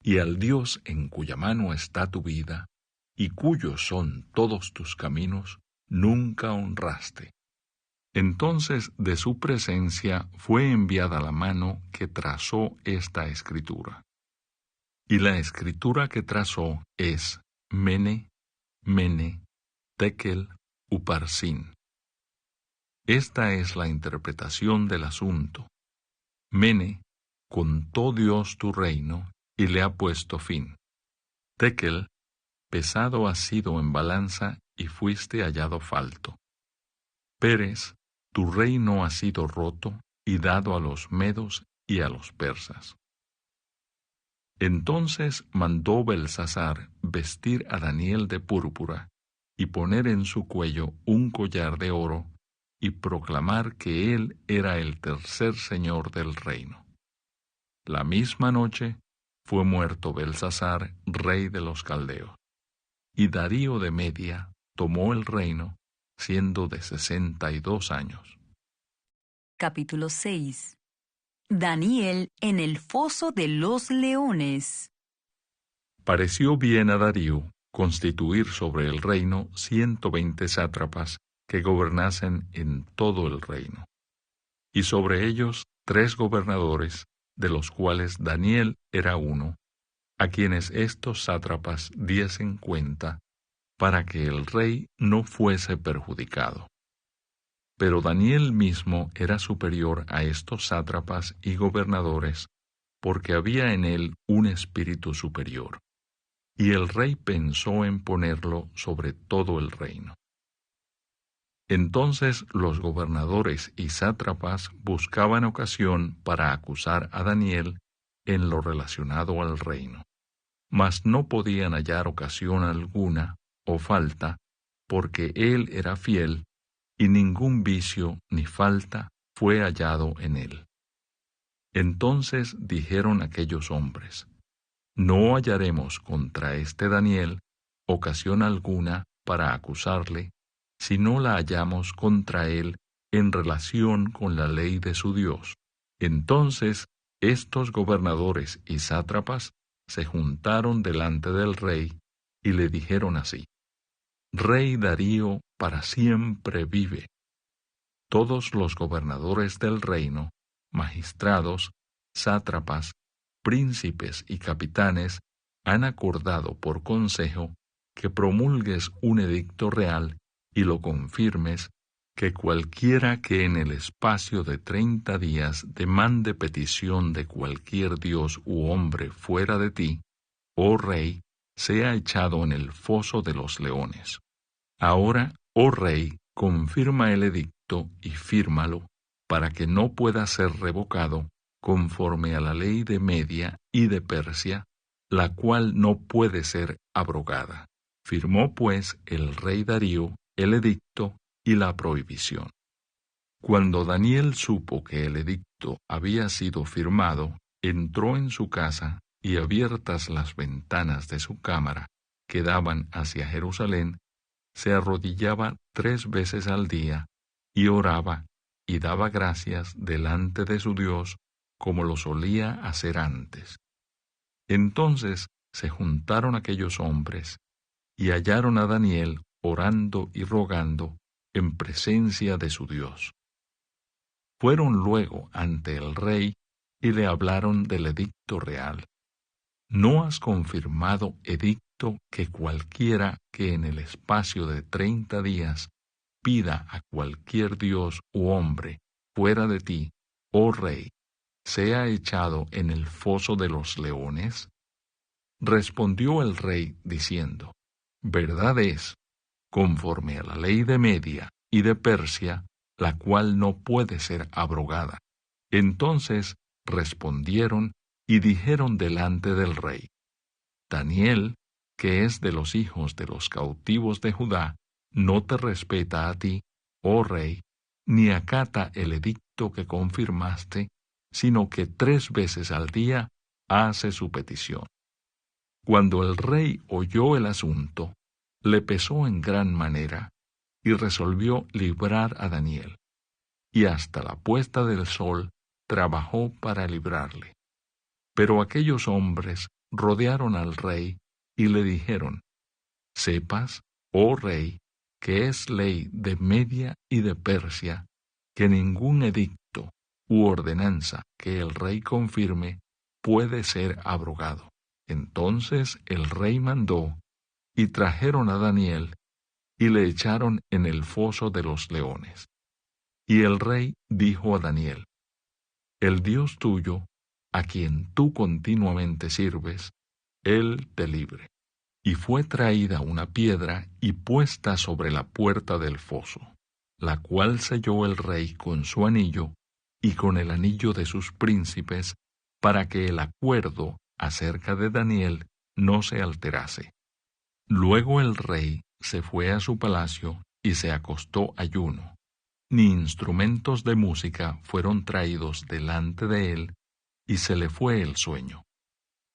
y al Dios en cuya mano está tu vida, y cuyos son todos tus caminos, nunca honraste. Entonces de su presencia fue enviada la mano que trazó esta escritura. Y la escritura que trazó es Mene, Mene, Tekel, Uparsin. Esta es la interpretación del asunto. Mene, contó Dios tu reino y le ha puesto fin. Tekel, pesado has sido en balanza y fuiste hallado falto. Pérez, tu reino ha sido roto y dado a los medos y a los persas. Entonces mandó Belsasar vestir a Daniel de púrpura y poner en su cuello un collar de oro y proclamar que él era el tercer señor del reino. La misma noche fue muerto Belsasar, rey de los caldeos, y Darío de Media tomó el reino, siendo de 62 años. Capítulo 6. Daniel en el foso de los leones. Pareció bien a Darío constituir sobre el reino 120 sátrapas que gobernasen en todo el reino, y sobre ellos 3 gobernadores, de los cuales Daniel era uno, a quienes estos sátrapas diesen cuenta, para que el rey no fuese perjudicado. Pero Daniel mismo era superior a estos sátrapas y gobernadores, porque había en él un espíritu superior, y el rey pensó en ponerlo sobre todo el reino. Entonces los gobernadores y sátrapas buscaban ocasión para acusar a Daniel en lo relacionado al reino, mas no podían hallar ocasión alguna o falta, porque él era fiel, y ningún vicio ni falta fue hallado en él. Entonces dijeron aquellos hombres: No hallaremos contra este Daniel ocasión alguna para acusarle, si no la hallamos contra él en relación con la ley de su Dios. Entonces estos gobernadores y sátrapas se juntaron delante del rey, y le dijeron así: Rey Darío para siempre vive. Todos los gobernadores del reino, magistrados, sátrapas, príncipes y capitanes han acordado por consejo que promulgues un edicto real y lo confirmes, que cualquiera que en el espacio de 30 días demande petición de cualquier dios u hombre fuera de ti, oh rey, sea echado en el foso de los leones. Ahora, oh rey, confirma el edicto y fírmalo, para que no pueda ser revocado, conforme a la ley de Media y de Persia, la cual no puede ser abrogada. Firmó pues el rey Darío el edicto y la prohibición. Cuando Daniel supo que el edicto había sido firmado, entró en su casa y, abiertas las ventanas de su cámara que daban hacia Jerusalén, se arrodillaba 3 veces al día y oraba y daba gracias delante de su Dios, como lo solía hacer antes. Entonces se juntaron aquellos hombres y hallaron a Daniel orando y rogando en presencia de su Dios. Fueron luego ante el rey y le hablaron del edicto real. ¿No has confirmado edicto que cualquiera que en el espacio de 30 días pida a cualquier dios u hombre fuera de ti, oh rey, sea echado en el foso de los leones? Respondió el rey diciendo: Verdad es, conforme a la ley de Media y de Persia, la cual no puede ser abrogada. Entonces respondieron y dijeron delante del rey: Daniel, que es de los hijos de los cautivos de Judá, no te respeta a ti, oh rey, ni acata el edicto que confirmaste, sino que 3 veces al día hace su petición. Cuando el rey oyó el asunto, le pesó en gran manera, y resolvió librar a Daniel, y hasta la puesta del sol trabajó para librarle. Pero aquellos hombres rodearon al rey y le dijeron: Sepas, oh rey, que es ley de Media y de Persia, que ningún edicto u ordenanza que el rey confirme puede ser abrogado. Entonces el rey mandó, y trajeron a Daniel, y le echaron en el foso de los leones. Y el rey dijo a Daniel: El Dios tuyo, a quien tú continuamente sirves, él te libre. Y fue traída una piedra y puesta sobre la puerta del foso, la cual selló el rey con su anillo y con el anillo de sus príncipes, para que el acuerdo acerca de Daniel no se alterase. Luego el rey se fue a su palacio y se acostó ayuno. Ni instrumentos de música fueron traídos delante de él, y se le fue el sueño.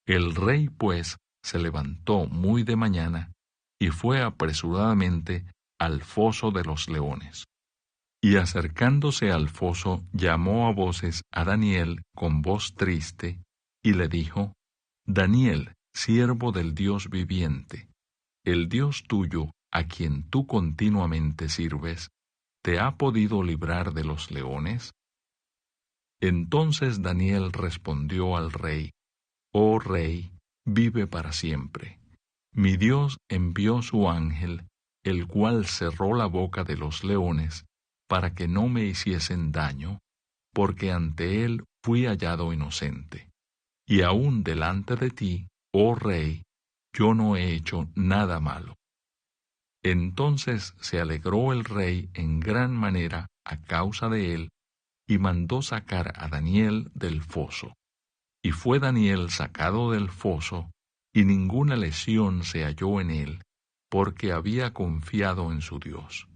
El rey, pues, se levantó muy de mañana y fue apresuradamente al foso de los leones. Y acercándose al foso, llamó a voces a Daniel con voz triste, y le dijo: Daniel, siervo del Dios viviente, el Dios tuyo, a quien tú continuamente sirves, ¿te ha podido librar de los leones? Entonces Daniel respondió al rey: Oh rey, vive para siempre. Mi Dios envió su ángel, el cual cerró la boca de los leones, para que no me hiciesen daño, porque ante él fui hallado inocente. Y aún delante de ti, oh rey, yo no he hecho nada malo. Entonces se alegró el rey en gran manera a causa de él, y mandó sacar a Daniel del foso. Y fue Daniel sacado del foso, y ninguna lesión se halló en él, porque había confiado en su Dios.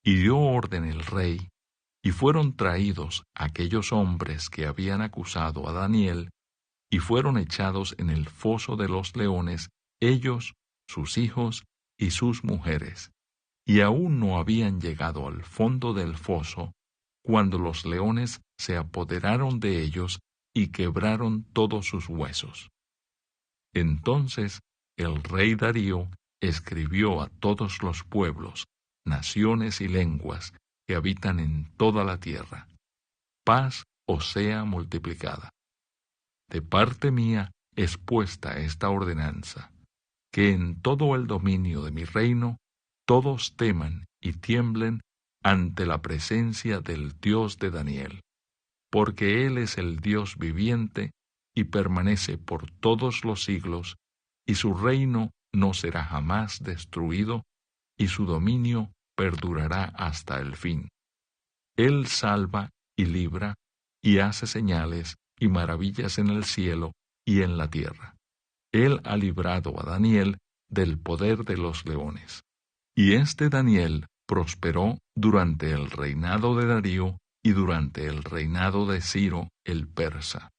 Y dio orden el rey, y fueron traídos aquellos hombres que habían acusado a Daniel, y fueron echados en el foso de los leones, ellos, sus hijos y sus mujeres, y aún no habían llegado al fondo del foso, cuando los leones se apoderaron de ellos y quebraron todos sus huesos. Entonces el rey Darío escribió a todos los pueblos, naciones y lenguas que habitan en toda la tierra: paz os sea multiplicada. De parte mía es puesta esta ordenanza, que en todo el dominio de mi reino todos teman y tiemblen ante la presencia del Dios de Daniel, porque Él es el Dios viviente y permanece por todos los siglos, y su reino no será jamás destruido, y su dominio perdurará hasta el fin. Él salva y libra, y hace señales y maravillas en el cielo y en la tierra. Él ha librado a Daniel del poder de los leones. Y este Daniel prosperó durante el reinado de Darío y durante el reinado de Ciro el persa.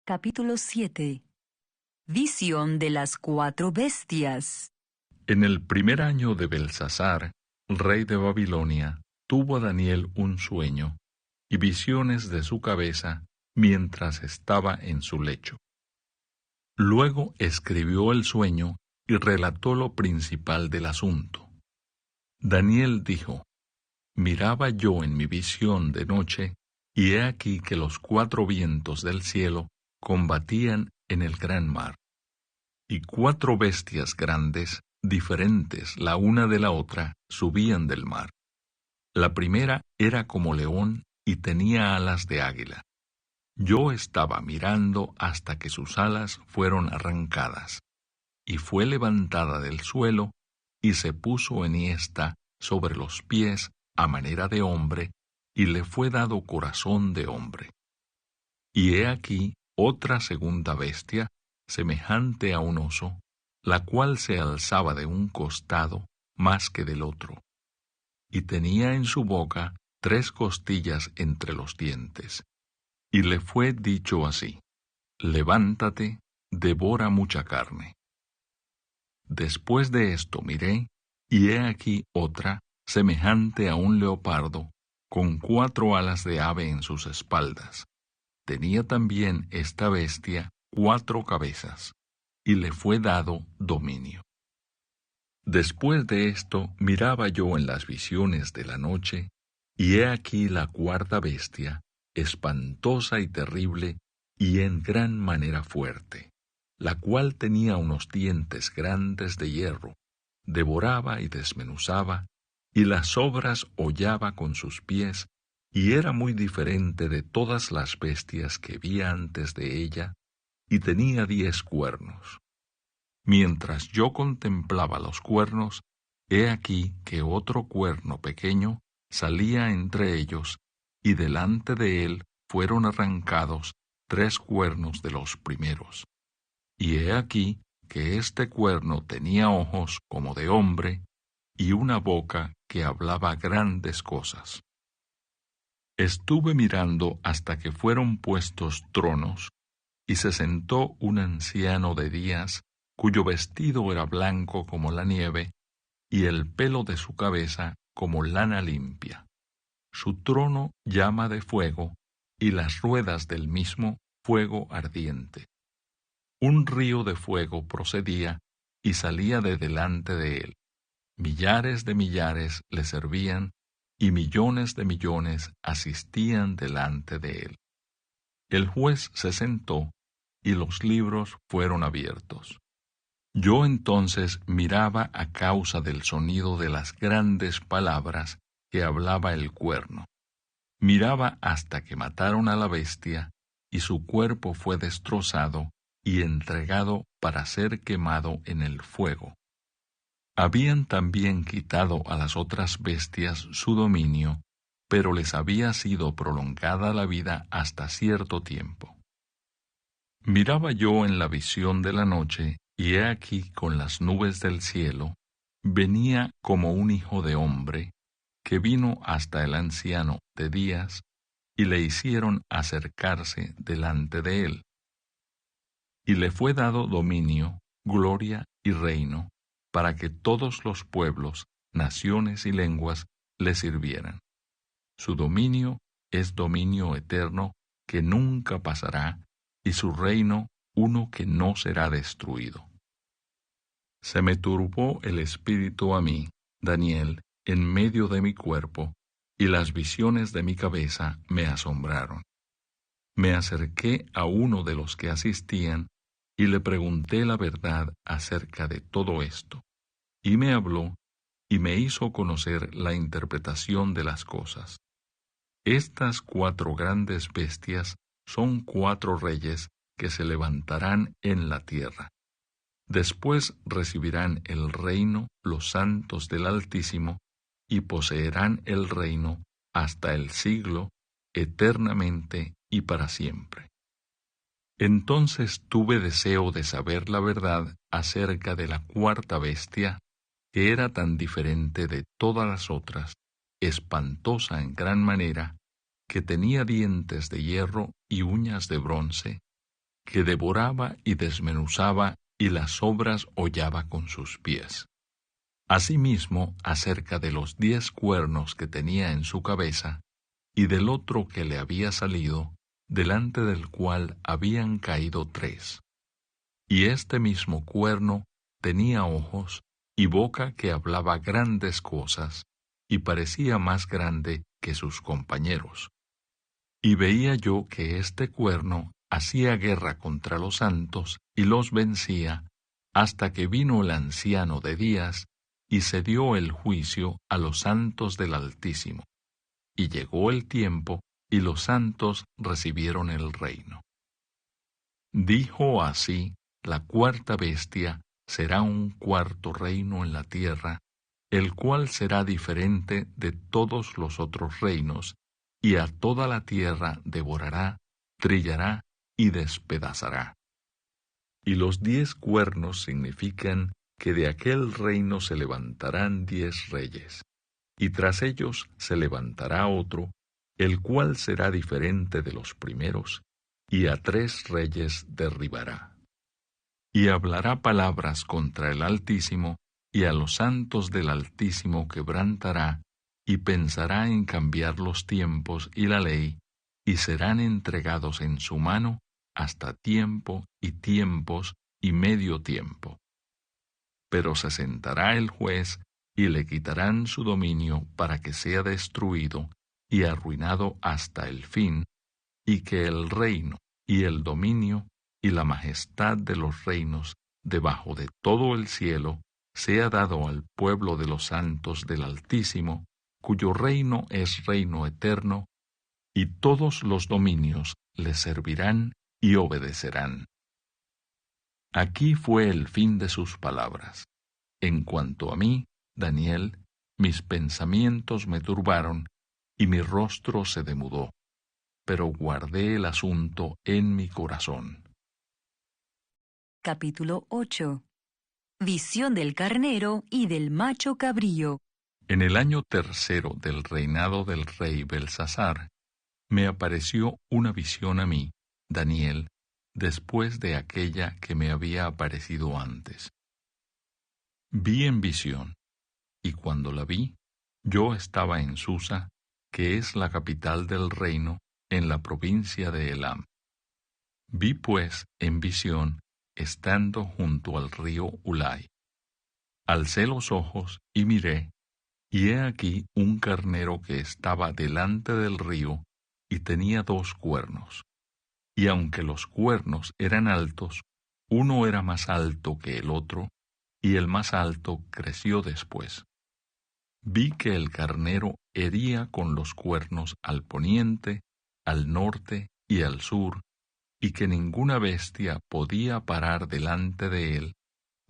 Capítulo 7. Visión de las 4 bestias. En el primer año de Belsasar, rey de Babilonia, tuvo Daniel un sueño y visiones de su cabeza mientras estaba en su lecho. Luego escribió el sueño y relató lo principal del asunto. Daniel dijo: Miraba yo en mi visión de noche, y he aquí que los 4 vientos del cielo combatían en el gran mar, y 4 bestias grandes, diferentes la una de la otra, subían del mar. La primera era como león y tenía alas de águila. Yo estaba mirando hasta que sus alas fueron arrancadas, y fue levantada del suelo, y se puso enhiesta sobre los pies a manera de hombre, y le fue dado corazón de hombre. Y he aquí otra segunda bestia, semejante a un oso, la cual se alzaba de un costado más que del otro, y tenía en su boca 3 costillas entre los dientes. Y le fue dicho así: Levántate, devora mucha carne. Después de esto miré, y he aquí otra, semejante a un leopardo, con 4 alas de ave en sus espaldas. Tenía también esta bestia 4 cabezas, y le fue dado dominio. Después de esto miraba yo en las visiones de la noche, y he aquí la 4ª bestia, espantosa y terrible, y en gran manera fuerte, la cual tenía unos dientes grandes de hierro, devoraba y desmenuzaba, y las sobras hollaba con sus pies, y era muy diferente de todas las bestias que vi antes de ella, y tenía 10 cuernos. Mientras yo contemplaba los cuernos, he aquí que otro cuerno pequeño salía entre ellos, y delante de él fueron arrancados 3 cuernos de los primeros. Y he aquí que este cuerno tenía ojos como de hombre, y una boca que hablaba grandes cosas. Estuve mirando hasta que fueron puestos tronos, y se sentó un anciano de días, cuyo vestido era blanco como la nieve, y el pelo de su cabeza como lana limpia. Su trono llama de fuego, y las ruedas del mismo fuego ardiente. Un río de fuego procedía y salía de delante de él. Millares de millares le servían, y millones de millones asistían delante de él. El juez se sentó, y los libros fueron abiertos. Yo entonces miraba a causa del sonido de las grandes palabras que hablaba el cuerno. Miraba hasta que mataron a la bestia, y su cuerpo fue destrozado y entregado para ser quemado en el fuego. Habían también quitado a las otras bestias su dominio, pero les había sido prolongada la vida hasta cierto tiempo. Miraba yo en la visión de la noche, y he aquí con las nubes del cielo, venía como un hijo de hombre, que vino hasta el anciano de días, y le hicieron acercarse delante de él. Y le fue dado dominio, gloria y reino, para que todos los pueblos, naciones y lenguas le sirvieran. Su dominio es dominio eterno que nunca pasará, y su reino uno que no será destruido. Se me turbó el espíritu a mí, Daniel, en medio de mi cuerpo, y las visiones de mi cabeza me asombraron. Me acerqué a uno de los que asistían y le pregunté la verdad acerca de todo esto, y me habló y me hizo conocer la interpretación de las cosas. Estas 4 grandes bestias son 4 reyes que se levantarán en la tierra. Después recibirán el reino los santos del Altísimo y poseerán el reino hasta el siglo, eternamente y para siempre. Entonces tuve deseo de saber la verdad acerca de la 4ª bestia, que era tan diferente de todas las otras, espantosa en gran manera, que tenía dientes de hierro y uñas de bronce, que devoraba y desmenuzaba y las sobras hollaba con sus pies. Asimismo, acerca de los 10 cuernos que tenía en su cabeza, y del otro que le había salido, delante del cual habían caído 3. Y este mismo cuerno tenía ojos y boca que hablaba grandes cosas, y parecía más grande que sus compañeros. Y veía yo que este cuerno hacía guerra contra los santos y los vencía, hasta que vino el anciano de días y se dio el juicio a los santos del Altísimo. Y llegó el tiempo, y los santos recibieron el reino. Dijo así: la 4ª bestia será un 4º reino en la tierra, el cual será diferente de todos los otros reinos, y a toda la tierra devorará, trillará y despedazará. Y los 10 cuernos significan que de aquel reino se levantarán 10 reyes, y tras ellos se levantará otro, el cual será diferente de los primeros, y a 3 reyes derribará. Y hablará palabras contra el Altísimo, y a los santos del Altísimo quebrantará, y pensará en cambiar los tiempos y la ley, y serán entregados en su mano hasta tiempo y tiempos y medio tiempo. Pero se sentará el juez, y le quitarán su dominio para que sea destruido y arruinado hasta el fin, y que el reino y el dominio y la majestad de los reinos debajo de todo el cielo sea dado al pueblo de los santos del Altísimo, cuyo reino es reino eterno, y todos los dominios le servirán y obedecerán. Aquí fue el fin de sus palabras. En cuanto a mí, Daniel, mis pensamientos me turbaron, y mi rostro se demudó, pero guardé el asunto en mi corazón. Capítulo 8. Visión del carnero y del macho cabrío. En el año 3 del reinado del rey Belsasar, me apareció una visión a mí, Daniel, después de aquella que me había aparecido antes. Vi en visión, y cuando la vi, yo estaba en Susa, que es la capital del reino, en la provincia de Elam. Vi pues en visión, estando junto al río Ulai. Alcé los ojos y miré, y he aquí un carnero que estaba delante del río, y tenía 2 cuernos. Y aunque los cuernos eran altos, uno era más alto que el otro, y el más alto creció después. Vi que el carnero hería con los cuernos al poniente, al norte y al sur, y que ninguna bestia podía parar delante de él,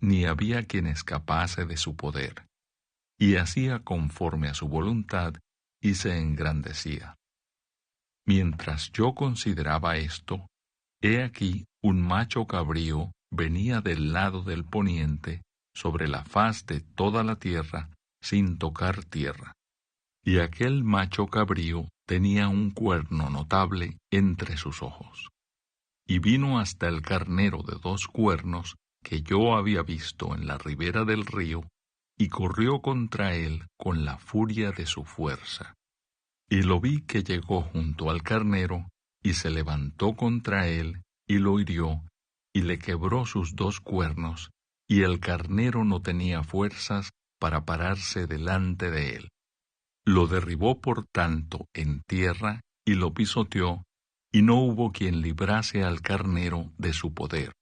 ni había quien escapase de su poder. Y hacía conforme a su voluntad, y se engrandecía. Mientras yo consideraba esto, he aquí un macho cabrío venía del lado del poniente sobre la faz de toda la tierra, sin tocar tierra. Y aquel macho cabrío tenía un cuerno notable entre sus ojos. Y vino hasta el carnero de 2 cuernos que yo había visto en la ribera del río, y corrió contra él con la furia de su fuerza. Y lo vi que llegó junto al carnero, y se levantó contra él, y lo hirió, y le quebró sus 2 cuernos, y el carnero no tenía fuerzas para pararse delante de él. Lo derribó por tanto en tierra y lo pisoteó, y no hubo quien librase al carnero de su poder.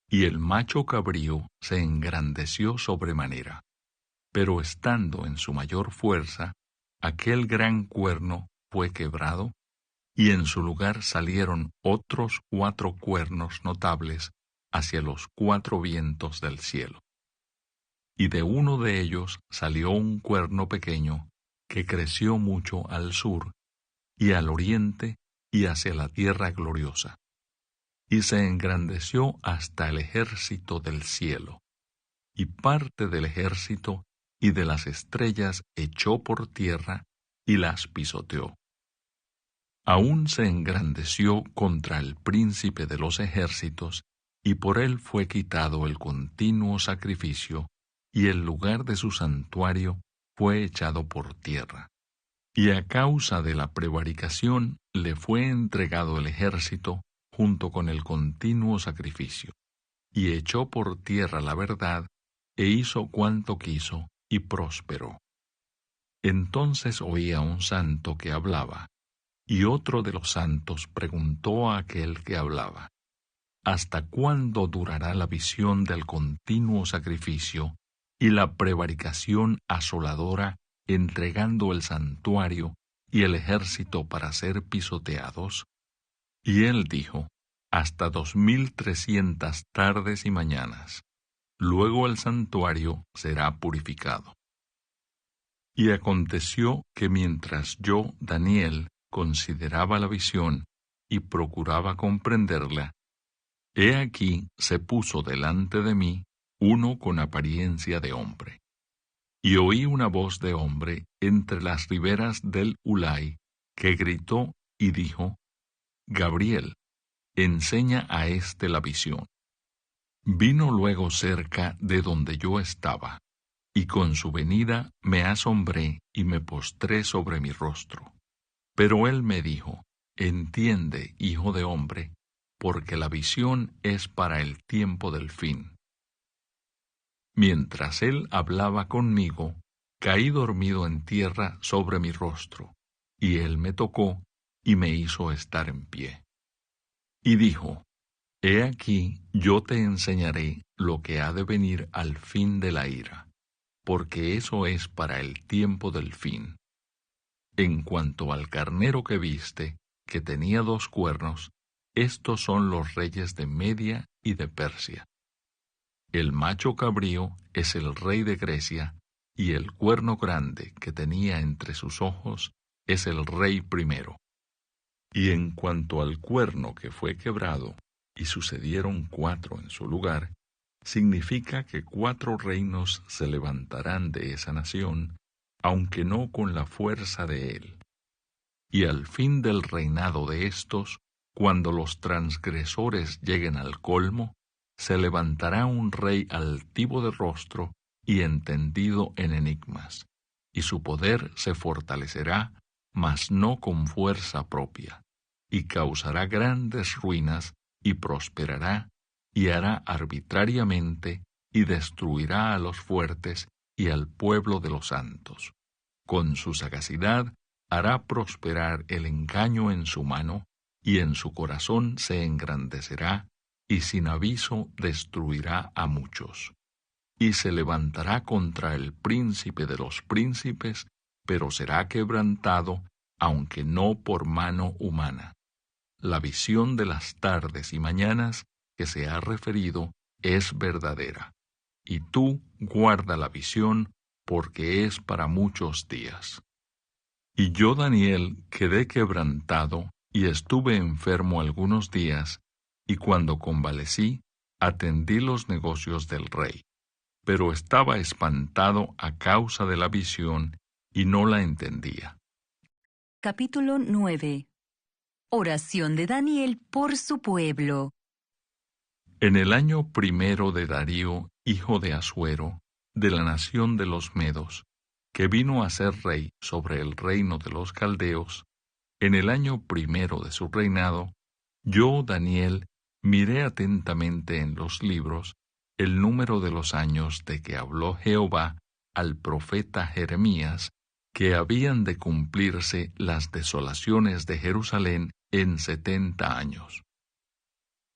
Y el macho cabrío se engrandeció sobremanera, pero estando en su mayor fuerza, aquel gran cuerno fue quebrado, y en su lugar salieron otros 4 cuernos notables hacia los 4 vientos del cielo. Y de uno de ellos salió un cuerno pequeño, que creció mucho al sur, y al oriente, y hacia la tierra gloriosa. Y se engrandeció hasta el ejército del cielo, y parte del ejército y de las estrellas echó por tierra, y las pisoteó. Aún se engrandeció contra el príncipe de los ejércitos, y por él fue quitado el continuo sacrificio, y el lugar de su santuario fue echado por tierra. Y a causa de la prevaricación le fue entregado el ejército junto con el continuo sacrificio, y echó por tierra la verdad, e hizo cuanto quiso, y prosperó. Entonces oía un santo que hablaba, y otro de los santos preguntó a aquel que hablaba: ¿Hasta cuándo durará la visión del continuo sacrificio y la prevaricación asoladora, entregando el santuario y el ejército para ser pisoteados? Y él dijo: hasta 2300 tardes y mañanas. Luego el santuario será purificado. Y aconteció que mientras yo, Daniel, consideraba la visión y procuraba comprenderla, he aquí se puso delante de mí uno con apariencia de hombre. Y oí una voz de hombre entre las riberas del Ulai, que gritó y dijo: Gabriel, enseña a éste la visión. Vino luego cerca de donde yo estaba, y con su venida me asombré y me postré sobre mi rostro. Pero él me dijo: entiende, hijo de hombre, porque la visión es para el tiempo del fin. Mientras él hablaba conmigo, caí dormido en tierra sobre mi rostro, y él me tocó y me hizo estar en pie. Y dijo: he aquí, yo te enseñaré lo que ha de venir al fin de la ira, porque eso es para el tiempo del fin. En cuanto al carnero que viste, que tenía 2 cuernos, estos son los reyes de Media y de Persia. El macho cabrío es el rey de Grecia, y el cuerno grande que tenía entre sus ojos es el rey primero. Y en cuanto al cuerno que fue quebrado, y sucedieron 4 en su lugar, significa que 4 reinos se levantarán de esa nación, aunque no con la fuerza de él. Y al fin del reinado de estos, cuando los transgresores lleguen al colmo, se levantará un rey altivo de rostro y entendido en enigmas, y su poder se fortalecerá, mas no con fuerza propia, y causará grandes ruinas, y prosperará, y hará arbitrariamente, y destruirá a los fuertes y al pueblo de los santos. Con su sagacidad hará prosperar el engaño en su mano, y en su corazón se engrandecerá, y sin aviso destruirá a muchos. Y se levantará contra el príncipe de los príncipes, pero será quebrantado, aunque no por mano humana. La visión de las tardes y mañanas que se ha referido es verdadera, y tú guarda la visión, porque es para muchos días. Y yo, Daniel, quedé quebrantado, y estuve enfermo algunos días, y cuando convalecí, atendí los negocios del rey. Pero estaba espantado a causa de la visión, y no la entendía. Capítulo 9. Oración de Daniel por su pueblo. En el año 1 de Darío, hijo de Asuero, de la nación de los Medos, que vino a ser rey sobre el reino de los caldeos, en el año 1 de su reinado, yo, Daniel, miré atentamente en los libros, el número de los años de que habló Jehová al profeta Jeremías, que habían de cumplirse las desolaciones de Jerusalén en 70 años.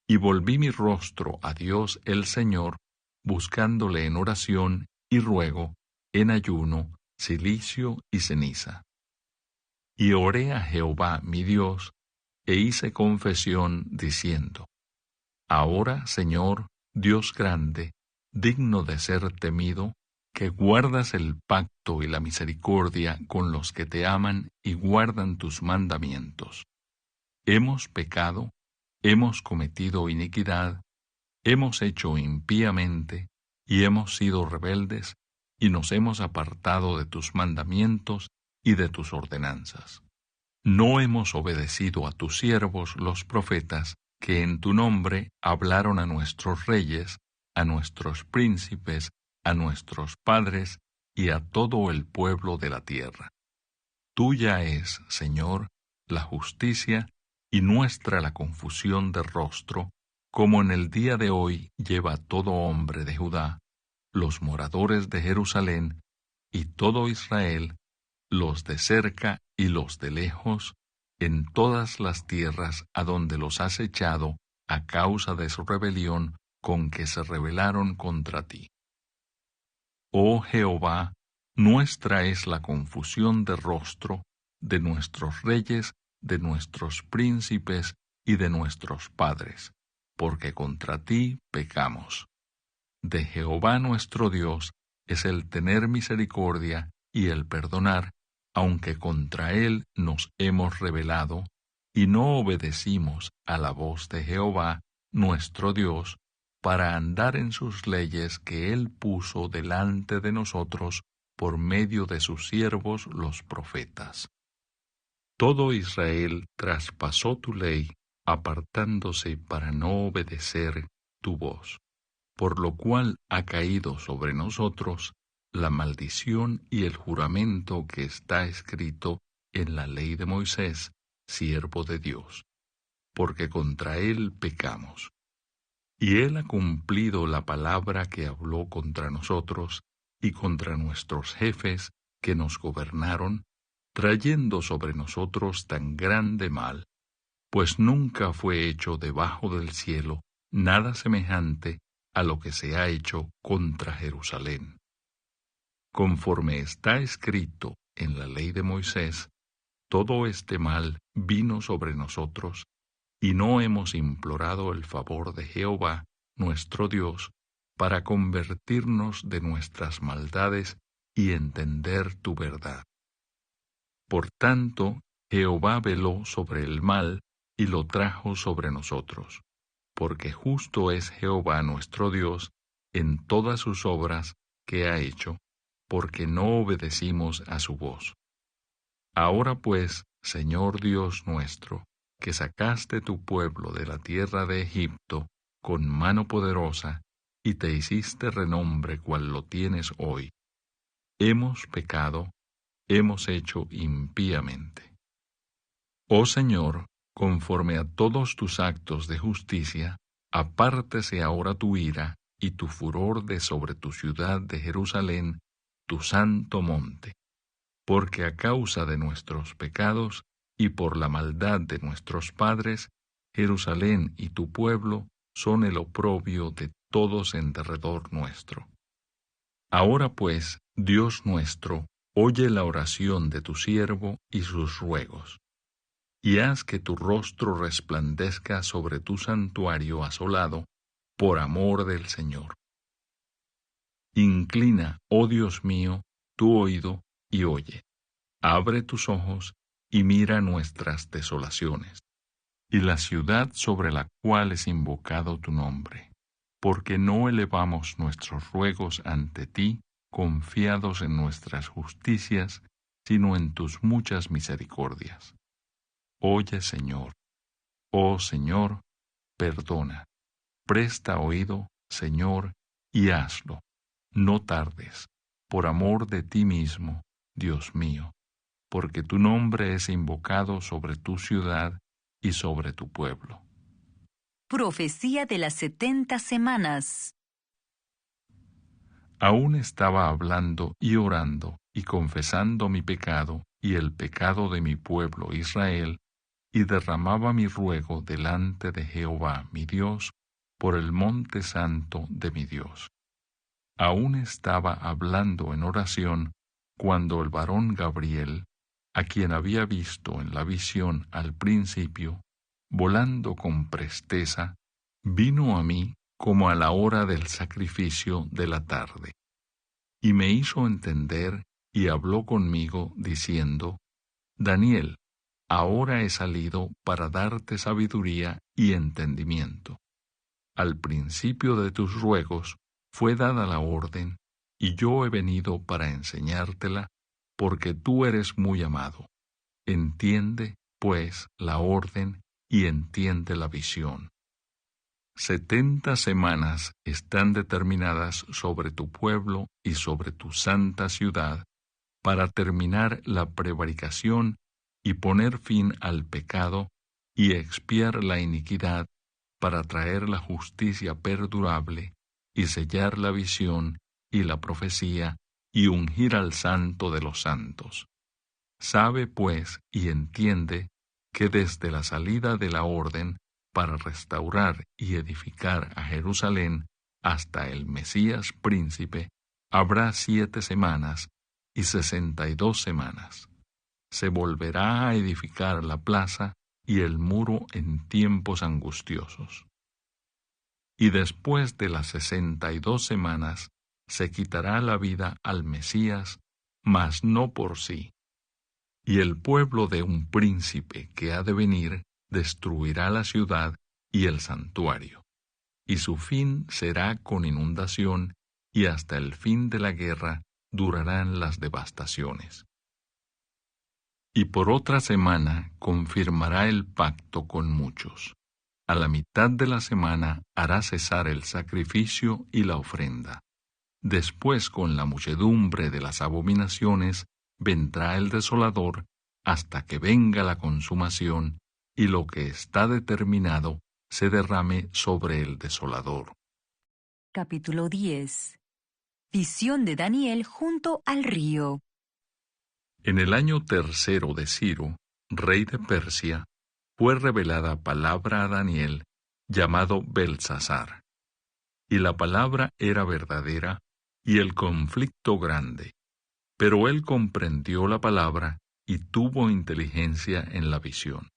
Y volví mi rostro a Dios el Señor, buscándole en oración y ruego, en ayuno, cilicio y ceniza. Y oré a Jehová mi Dios, e hice confesión diciendo: Ahora, Señor, Dios grande, digno de ser temido, que guardas el pacto y la misericordia con los que te aman y guardan tus mandamientos. Hemos pecado, hemos cometido iniquidad, hemos hecho impíamente, y hemos sido rebeldes, y nos hemos apartado de tus mandamientos y de tus ordenanzas. No hemos obedecido a tus siervos los profetas, que en tu nombre hablaron a nuestros reyes, a nuestros príncipes, a nuestros padres y a todo el pueblo de la tierra. Tuya es, Señor, la justicia y nuestra la confusión de rostro, como en el día de hoy lleva todo hombre de Judá, los moradores de Jerusalén y todo Israel, los de cerca y los de lejos, en todas las tierras a donde los has echado a causa de su rebelión con que se rebelaron contra ti. Oh Jehová, nuestra es la confusión de rostro de nuestros reyes, de nuestros príncipes y de nuestros padres, porque contra ti pecamos. De Jehová nuestro Dios es el tener misericordia y el perdonar, aunque contra él nos hemos rebelado, y no obedecimos a la voz de Jehová nuestro Dios, para andar en sus leyes que él puso delante de nosotros por medio de sus siervos los profetas. Todo Israel traspasó tu ley, apartándose para no obedecer tu voz, por lo cual ha caído sobre nosotros la maldición y el juramento que está escrito en la ley de Moisés, siervo de Dios, porque contra él pecamos. Y él ha cumplido la palabra que habló contra nosotros y contra nuestros jefes que nos gobernaron, trayendo sobre nosotros tan grande mal, pues nunca fue hecho debajo del cielo nada semejante a lo que se ha hecho contra Jerusalén. Conforme está escrito en la ley de Moisés, todo este mal vino sobre nosotros, y no hemos implorado el favor de Jehová, nuestro Dios, para convertirnos de nuestras maldades y entender tu verdad. Por tanto, Jehová veló sobre el mal y lo trajo sobre nosotros, porque justo es Jehová nuestro Dios en todas sus obras que ha hecho, porque no obedecimos a su voz. Ahora pues, Señor Dios nuestro, que sacaste tu pueblo de la tierra de Egipto con mano poderosa, y te hiciste renombre cual lo tienes hoy, hemos pecado, hemos hecho impíamente. Oh Señor, conforme a todos tus actos de justicia, apártese ahora tu ira y tu furor de sobre tu ciudad de Jerusalén, tu santo monte, porque a causa de nuestros pecados y por la maldad de nuestros padres, Jerusalén y tu pueblo son el oprobio de todos en derredor nuestro. Ahora pues, Dios nuestro, oye la oración de tu siervo y sus ruegos, y haz que tu rostro resplandezca sobre tu santuario asolado, por amor del Señor. Inclina, oh Dios mío, tu oído y oye. Abre tus ojos y mira nuestras desolaciones, y la ciudad sobre la cual es invocado tu nombre, porque no elevamos nuestros ruegos ante ti, confiados en nuestras justicias, sino en tus muchas misericordias. Oye, Señor, oh Señor, perdona. Presta oído, Señor, y hazlo. No tardes, por amor de ti mismo, Dios mío, porque tu nombre es invocado sobre tu ciudad y sobre tu pueblo. Profecía de las 70 semanas. Aún estaba hablando y orando y confesando mi pecado y el pecado de mi pueblo Israel, y derramaba mi ruego delante de Jehová mi Dios por el monte santo de mi Dios. Aún estaba hablando en oración cuando el varón Gabriel, a quien había visto en la visión al principio, volando con presteza, vino a mí como a la hora del sacrificio de la tarde, y me hizo entender y habló conmigo diciendo: Daniel, ahora he salido para darte sabiduría y entendimiento. Al principio de tus ruegos fue dada la orden, y yo he venido para enseñártela, porque tú eres muy amado. Entiende, pues, la orden y entiende la visión. 70 semanas están determinadas sobre tu pueblo y sobre tu santa ciudad, para terminar la prevaricación y poner fin al pecado y expiar la iniquidad, para traer la justicia perdurable y sellar la visión y la profecía y ungir al santo de los santos. Sabe, pues, y entiende que desde la salida de la orden para restaurar y edificar a Jerusalén hasta el Mesías príncipe, habrá 7 semanas y 62 semanas. Se volverá a edificar la plaza y el muro en tiempos angustiosos. Y después de las 62 semanas se quitará la vida al Mesías, mas no por sí. Y el pueblo de un príncipe que ha de venir destruirá la ciudad y el santuario, y su fin será con inundación, y hasta el fin de la guerra durarán las devastaciones. Y por otra semana confirmará el pacto con muchos. A la mitad de la semana hará cesar el sacrificio y la ofrenda. Después, con la muchedumbre de las abominaciones, vendrá el desolador, hasta que venga la consumación, y lo que está determinado se derrame sobre el desolador. Capítulo 10. Visión de Daniel junto al río. En el año tercero de Ciro, rey de Persia, fue revelada palabra a Daniel, llamado Belsasar. Y la palabra era verdadera, y el conflicto grande. Pero él comprendió la palabra, y tuvo inteligencia en la visión.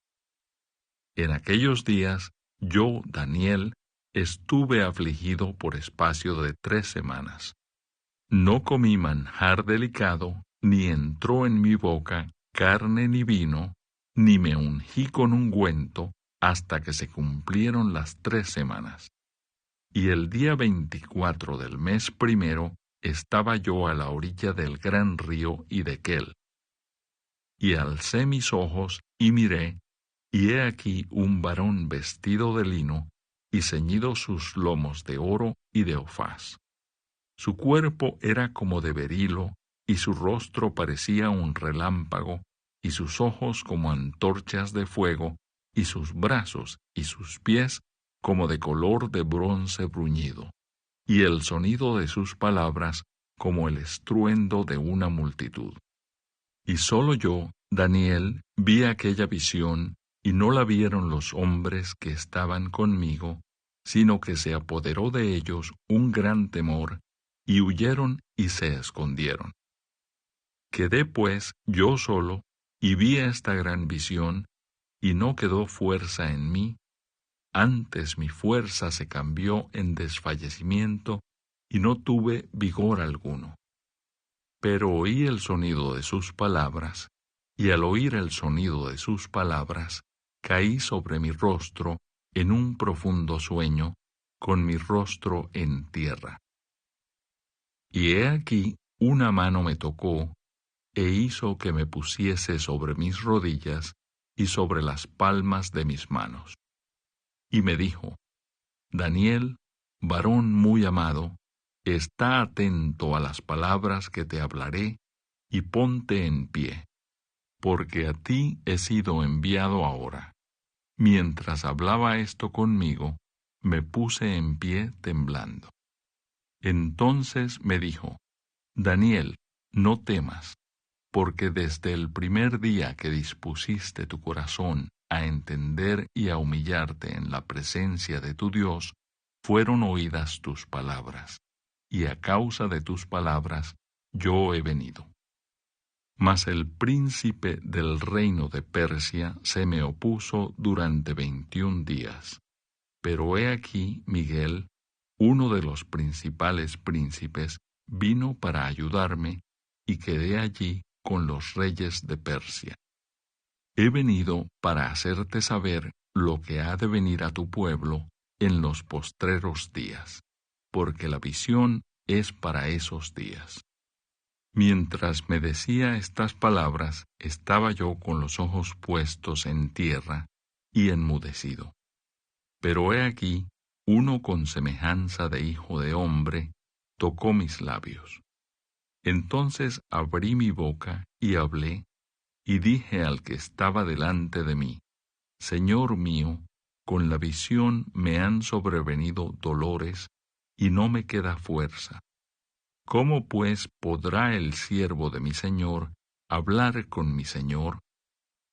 En aquellos días, yo, Daniel, estuve afligido por espacio de 3 semanas. No comí manjar delicado, ni entró en mi boca carne ni vino, ni me ungí con ungüento, hasta que se cumplieron las 3 semanas. Y el día 24 del mes primero estaba yo a la orilla del gran río Hiddekel. Y alcé mis ojos y miré, y he aquí un varón vestido de lino, y ceñido sus lomos de oro y de ofaz. Su cuerpo era como de berilo, y su rostro parecía un relámpago, y sus ojos como antorchas de fuego, y sus brazos y sus pies como de color de bronce bruñido, y el sonido de sus palabras como el estruendo de una multitud. Y sólo yo, Daniel, vi aquella visión, y no la vieron los hombres que estaban conmigo, sino que se apoderó de ellos un gran temor, y huyeron y se escondieron. Quedé pues yo solo, y vi esta gran visión, y no quedó fuerza en mí, antes mi fuerza se cambió en desfallecimiento, y no tuve vigor alguno. Pero oí el sonido de sus palabras, y al oír el sonido de sus palabras, caí sobre mi rostro en un profundo sueño, con mi rostro en tierra. Y he aquí una mano me tocó, e hizo que me pusiese sobre mis rodillas y sobre las palmas de mis manos. Y me dijo: Daniel, varón muy amado, está atento a las palabras que te hablaré, y ponte en pie, porque a ti he sido enviado ahora. Mientras hablaba esto conmigo, me puse en pie temblando. Entonces me dijo: Daniel, no temas, porque desde el primer día que dispusiste tu corazón a entender y a humillarte en la presencia de tu Dios, fueron oídas tus palabras, y a causa de tus palabras yo he venido. Mas el príncipe del reino de Persia se me opuso durante 21 días. Pero he aquí Miguel, uno de los principales príncipes, vino para ayudarme, y quedé allí con los reyes de Persia. He venido para hacerte saber lo que ha de venir a tu pueblo en los postreros días, porque la visión es para esos días. Mientras me decía estas palabras, estaba yo con los ojos puestos en tierra y enmudecido. Pero he aquí, uno con semejanza de hijo de hombre tocó mis labios. Entonces abrí mi boca y hablé, y dije al que estaba delante de mí: Señor mío, con la visión me han sobrevenido dolores, y no me queda fuerza. ¿Cómo pues podrá el siervo de mi Señor hablar con mi Señor?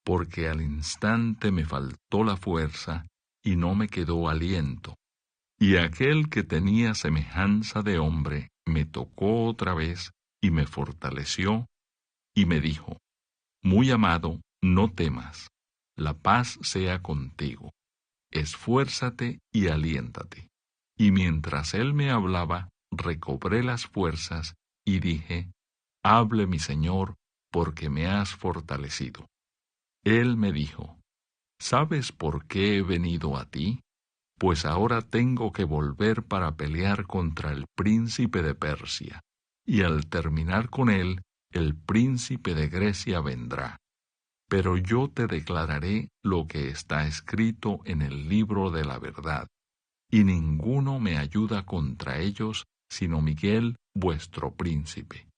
Porque al instante me faltó la fuerza, y no me quedó aliento. Y aquel que tenía semejanza de hombre me tocó otra vez, y me fortaleció, y me dijo: Muy amado, no temas, la paz sea contigo. Esfuérzate y aliéntate. Y mientras él me hablaba, recobré las fuerzas, y dije: Hable mi Señor, porque me has fortalecido. Él me dijo: ¿Sabes por qué he venido a ti? Pues ahora tengo que volver para pelear contra el príncipe de Persia, y al terminar con él, el príncipe de Grecia vendrá. Pero yo te declararé lo que está escrito en el libro de la verdad, y ninguno me ayuda contra ellos, sino Miguel, vuestro príncipe.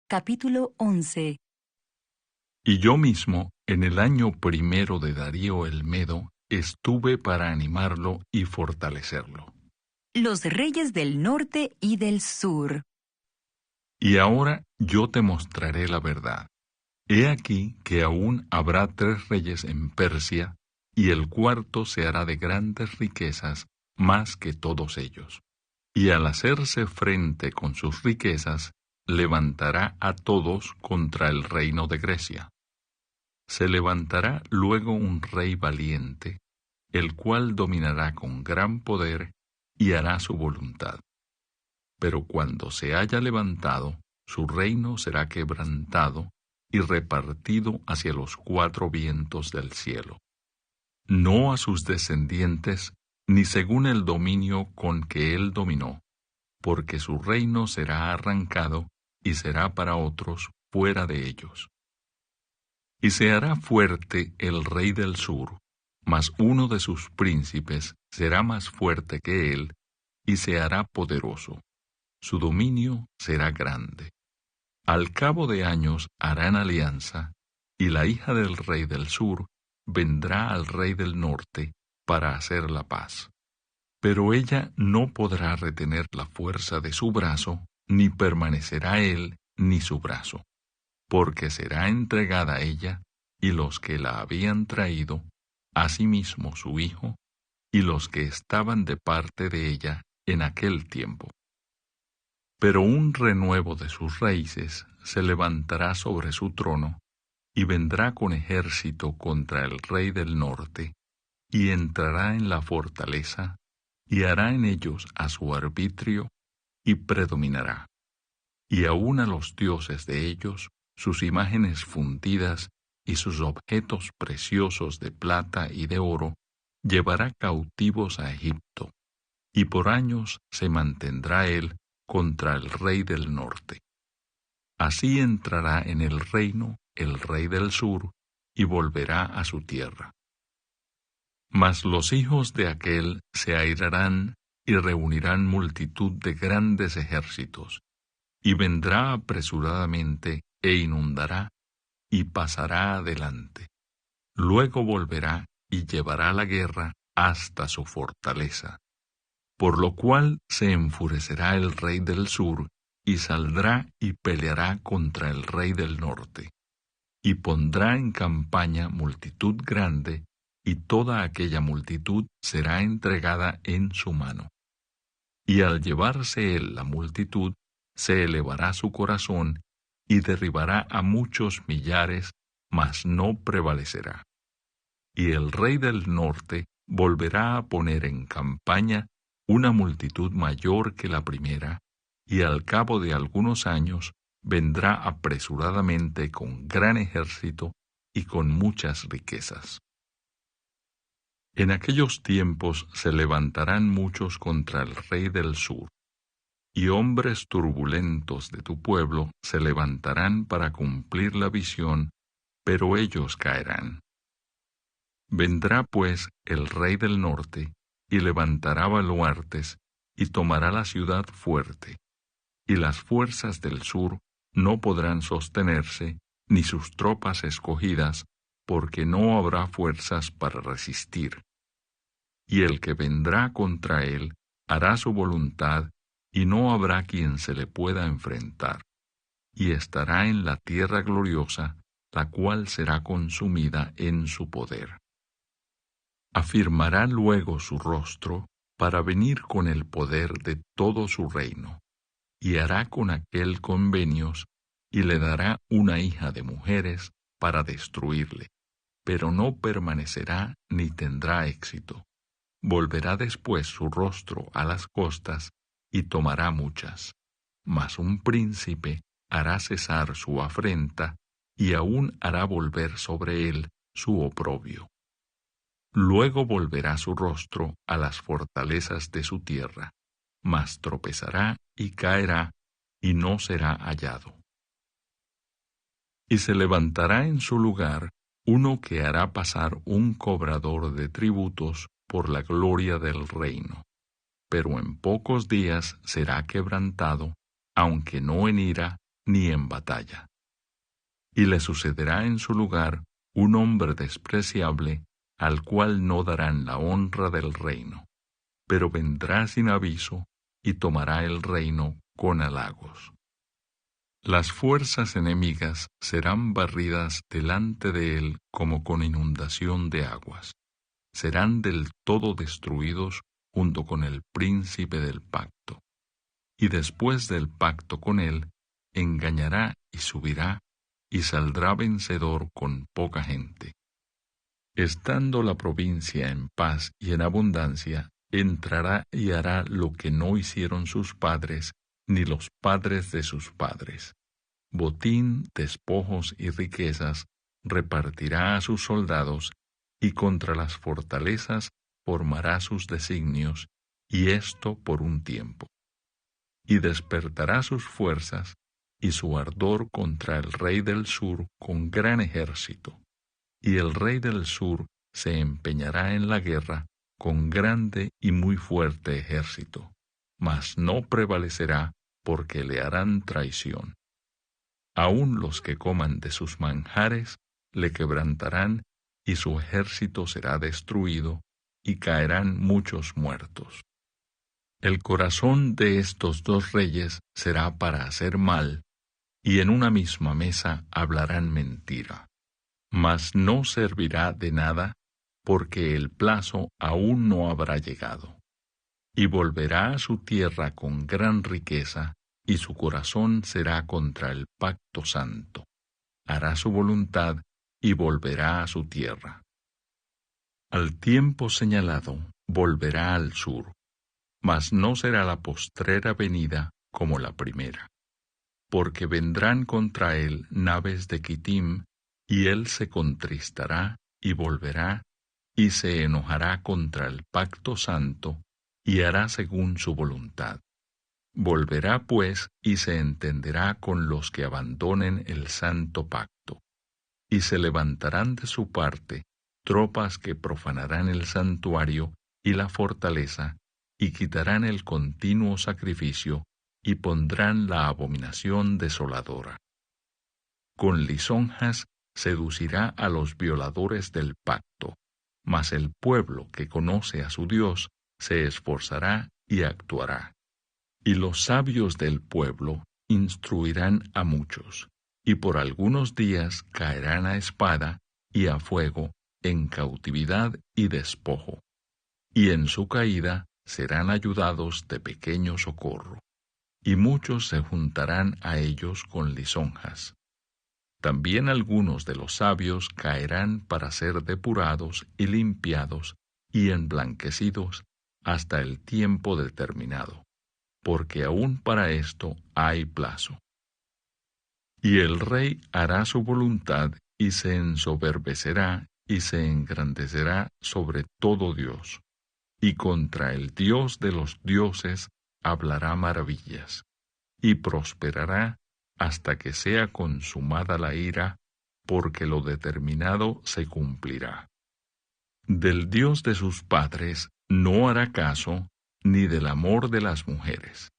Capítulo 11. Y yo mismo, en el año primero de Darío el Medo, estuve para animarlo y fortalecerlo. Los reyes del norte y del sur. Y ahora yo te mostraré la verdad. He aquí que aún habrá 3 reyes en Persia, y el cuarto se hará de grandes riquezas más que todos ellos. Y al hacerse frente con sus riquezas, levantará a todos contra el reino de Grecia. Se levantará luego un rey valiente, el cual dominará con gran poder y hará su voluntad. Pero cuando se haya levantado, su reino será quebrantado y repartido hacia los 4 vientos del cielo. No a sus descendientes, ni según el dominio con que él dominó, porque su reino será arrancado y será para otros fuera de ellos. Y se hará fuerte el rey del sur, mas uno de sus príncipes será más fuerte que él, y se hará poderoso. Su dominio será grande. Al cabo de años harán alianza, y la hija del rey del sur vendrá al rey del norte para hacer la paz. Pero ella no podrá retener la fuerza de su brazo, ni permanecerá él ni su brazo, porque será entregada ella, y los que la habían traído, asimismo su hijo, y los que estaban de parte de ella en aquel tiempo. Pero un renuevo de sus raíces se levantará sobre su trono, y vendrá con ejército contra el rey del norte, y entrará en la fortaleza, y hará en ellos a su arbitrio, y predominará. Y aun a los dioses de ellos, sus imágenes fundidas y sus objetos preciosos de plata y de oro, llevará cautivos a Egipto, y por años se mantendrá él contra el rey del norte. Así entrará en el reino el rey del sur, y volverá a su tierra. Mas los hijos de aquel se airarán y reunirán multitud de grandes ejércitos, y vendrá apresuradamente e inundará, y pasará adelante. Luego volverá y llevará la guerra hasta su fortaleza. por lo cual se enfurecerá el rey del sur, y saldrá y peleará contra el rey del norte, y pondrá en campaña multitud grande, y toda aquella multitud será entregada en su mano. Y al llevarse él la multitud, se elevará su corazón, y derribará a muchos millares, mas no prevalecerá. Y el rey del norte volverá a poner en campaña una multitud mayor que la primera, y al cabo de algunos años vendrá apresuradamente con gran ejército y con muchas riquezas. En aquellos tiempos se levantarán muchos contra el rey del sur, y hombres turbulentos de tu pueblo se levantarán para cumplir la visión, pero ellos caerán. Vendrá pues el rey del norte, y levantará baluartes, y tomará la ciudad fuerte, y las fuerzas del sur no podrán sostenerse, ni sus tropas escogidas, porque no habrá fuerzas para resistir. Y el que vendrá contra él hará su voluntad, y no habrá quien se le pueda enfrentar, y estará en la tierra gloriosa, la cual será consumida en su poder. Afirmará luego su rostro para venir con el poder de todo su reino, y hará con aquel convenios, y le dará una hija de mujeres para destruirle, pero no permanecerá ni tendrá éxito. Volverá después su rostro a las costas, y tomará muchas. Mas un príncipe hará cesar su afrenta, y aún hará volver sobre él su oprobio. Luego volverá su rostro a las fortalezas de su tierra, mas tropezará y caerá, y no será hallado. Y se levantará en su lugar uno que hará pasar un cobrador de tributos por la gloria del reino, pero en pocos días será quebrantado, aunque no en ira ni en batalla. Y le sucederá en su lugar un hombre despreciable, al cual no darán la honra del reino, pero vendrá sin aviso y tomará el reino con halagos. Las fuerzas enemigas serán barridas delante de él como con inundación de aguas. Serán del todo destruidos junto con el príncipe del pacto. Y después del pacto con él, engañará y subirá, y saldrá vencedor con poca gente. Estando la provincia en paz y en abundancia, entrará y hará lo que no hicieron sus padres, ni los padres de sus padres. Botín, despojos y riquezas repartirá a sus soldados, y contra las fortalezas formará sus designios, y esto por un tiempo. Y despertará sus fuerzas y su ardor contra el rey del sur con gran ejército. Y el rey del sur se empeñará en la guerra con grande y muy fuerte ejército, mas no prevalecerá porque le harán traición. Aun los que coman de sus manjares le quebrantarán, y su ejército será destruido, y caerán muchos muertos. El corazón de estos dos reyes será para hacer mal, y en una misma mesa hablarán mentira. Mas no servirá de nada, porque el plazo aún no habrá llegado. Y volverá a su tierra con gran riqueza, y su corazón será contra el pacto santo. Hará su voluntad, y volverá a su tierra. Al tiempo señalado, volverá al sur, mas no será la postrera venida como la primera. Porque vendrán contra él naves de Quitim, y él se contristará, y volverá, y se enojará contra el pacto santo, y hará según su voluntad. Volverá pues, y se entenderá con los que abandonen el santo pacto. Y se levantarán de su parte tropas que profanarán el santuario y la fortaleza, y quitarán el continuo sacrificio, y pondrán la abominación desoladora. Con lisonjas seducirá a los violadores del pacto, mas el pueblo que conoce a su Dios se esforzará y actuará. Y los sabios del pueblo instruirán a muchos, y por algunos días caerán a espada y a fuego, en cautividad y despojo. Y en su caída serán ayudados de pequeño socorro, y muchos se juntarán a ellos con lisonjas. También algunos de los sabios caerán para ser depurados y limpiados y emblanquecidos hasta el tiempo determinado, porque aún para esto hay plazo. Y el rey hará su voluntad y se ensoberbecerá y se engrandecerá sobre todo Dios, y contra el Dios de los dioses hablará maravillas, y prosperará hasta que sea consumada la ira, porque lo determinado se cumplirá. Del Dios de sus padres no hará caso, ni del amor de las mujeres,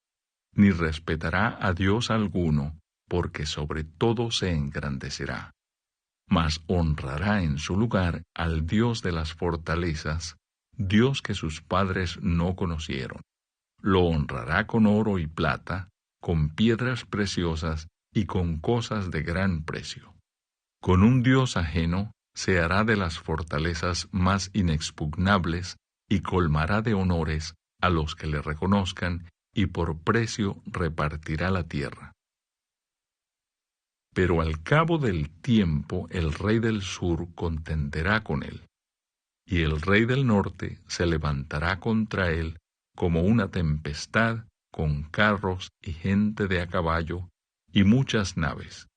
ni respetará a Dios alguno, porque sobre todo se engrandecerá. Mas honrará en su lugar al Dios de las fortalezas, Dios que sus padres no conocieron. Lo honrará con oro y plata, con piedras preciosas y con cosas de gran precio. Con un Dios ajeno se hará de las fortalezas más inexpugnables y colmará de honores a los que le reconozcan, y por precio repartirá la tierra. Pero al cabo del tiempo el rey del sur contenderá con él, y el rey del norte se levantará contra él como una tempestad, con carros y gente de a caballo y muchas naves,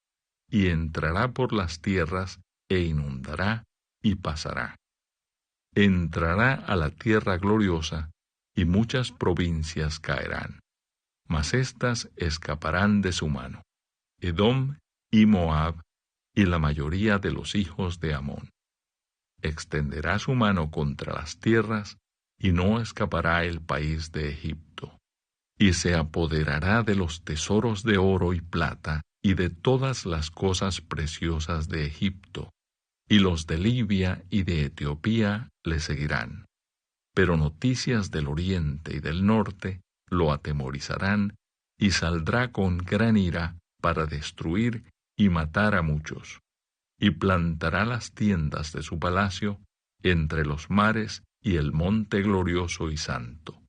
y entrará por las tierras e inundará y pasará. Entrará a la tierra gloriosa, y muchas provincias caerán, mas éstas escaparán de su mano, Edom y Moab, y la mayoría de los hijos de Amón. Extenderá su mano contra las tierras, y no escapará el país de Egipto. Y se apoderará de los tesoros de oro y plata, y de todas las cosas preciosas de Egipto, y los de Libia y de Etiopía le seguirán. Pero noticias del oriente y del norte lo atemorizarán, y saldrá con gran ira para destruir y matar a muchos, y plantará las tiendas de su palacio entre los mares y el monte glorioso y santo,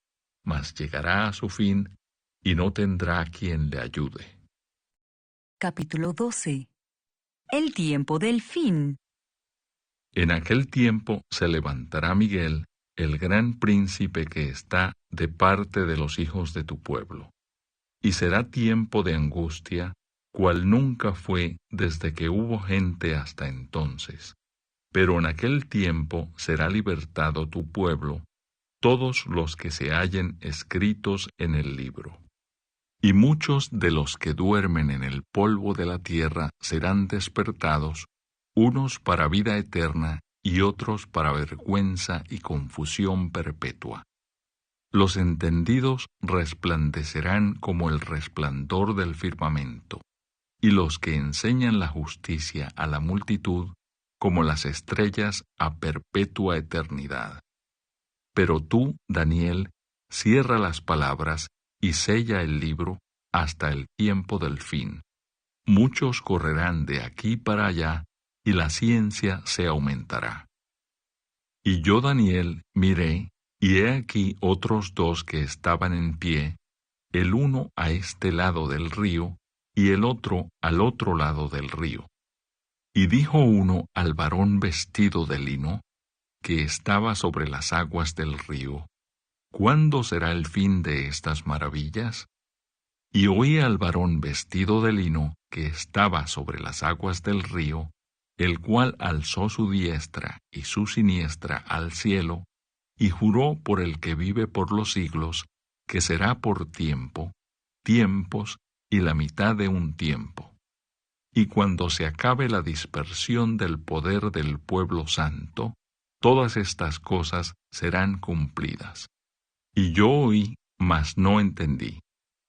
mas llegará a su fin y no tendrá quien le ayude. Capítulo 12. El tiempo del fin. En aquel tiempo se levantará Miguel, el gran príncipe que está de parte de los hijos de tu pueblo, y será tiempo de angustia, cual nunca fue desde que hubo gente hasta entonces. Pero en aquel tiempo será libertado tu pueblo, todos los que se hallen escritos en el libro. Y muchos de los que duermen en el polvo de la tierra serán despertados, unos para vida eterna y otros para vergüenza y confusión perpetua. Los entendidos resplandecerán como el resplandor del firmamento, y los que enseñan la justicia a la multitud como las estrellas a perpetua eternidad. Pero tú, Daniel, cierra las palabras y sella el libro hasta el tiempo del fin. Muchos correrán de aquí para allá, y la ciencia se aumentará. Y yo, Daniel, miré, y he aquí otros dos que estaban en pie, el uno a este lado del río, y el otro al otro lado del río. Y dijo uno al varón vestido de lino, que estaba sobre las aguas del río: ¿Cuándo será el fin de estas maravillas? Y oí al varón vestido de lino, que estaba sobre las aguas del río, el cual alzó su diestra y su siniestra al cielo, y juró por el que vive por los siglos, que será por tiempo, tiempos y la mitad de un tiempo. Y cuando se acabe la dispersión del poder del pueblo santo, todas estas cosas serán cumplidas. Y yo oí, mas no entendí.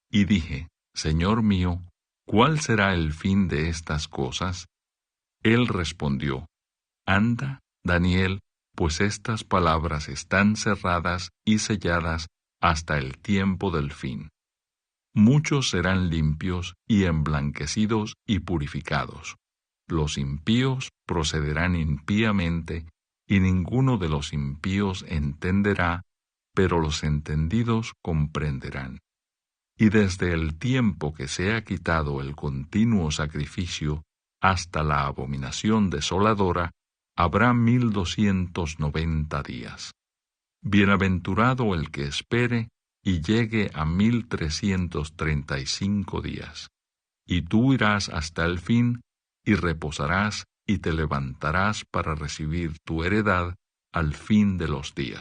Y dije: Señor mío, ¿cuál será el fin de estas cosas? Él respondió: Anda, Daniel, pues estas palabras están cerradas y selladas hasta el tiempo del fin. Muchos serán limpios y emblanquecidos y purificados. Los impíos procederán impíamente, y ninguno de los impíos entenderá, pero los entendidos comprenderán. Y desde el tiempo que se ha quitado el continuo sacrificio hasta la abominación desoladora, habrá 1290 días. Bienaventurado el que espere y llegue a 1335 días. Y tú irás hasta el fin, y reposarás, y te levantarás para recibir tu heredad al fin de los días.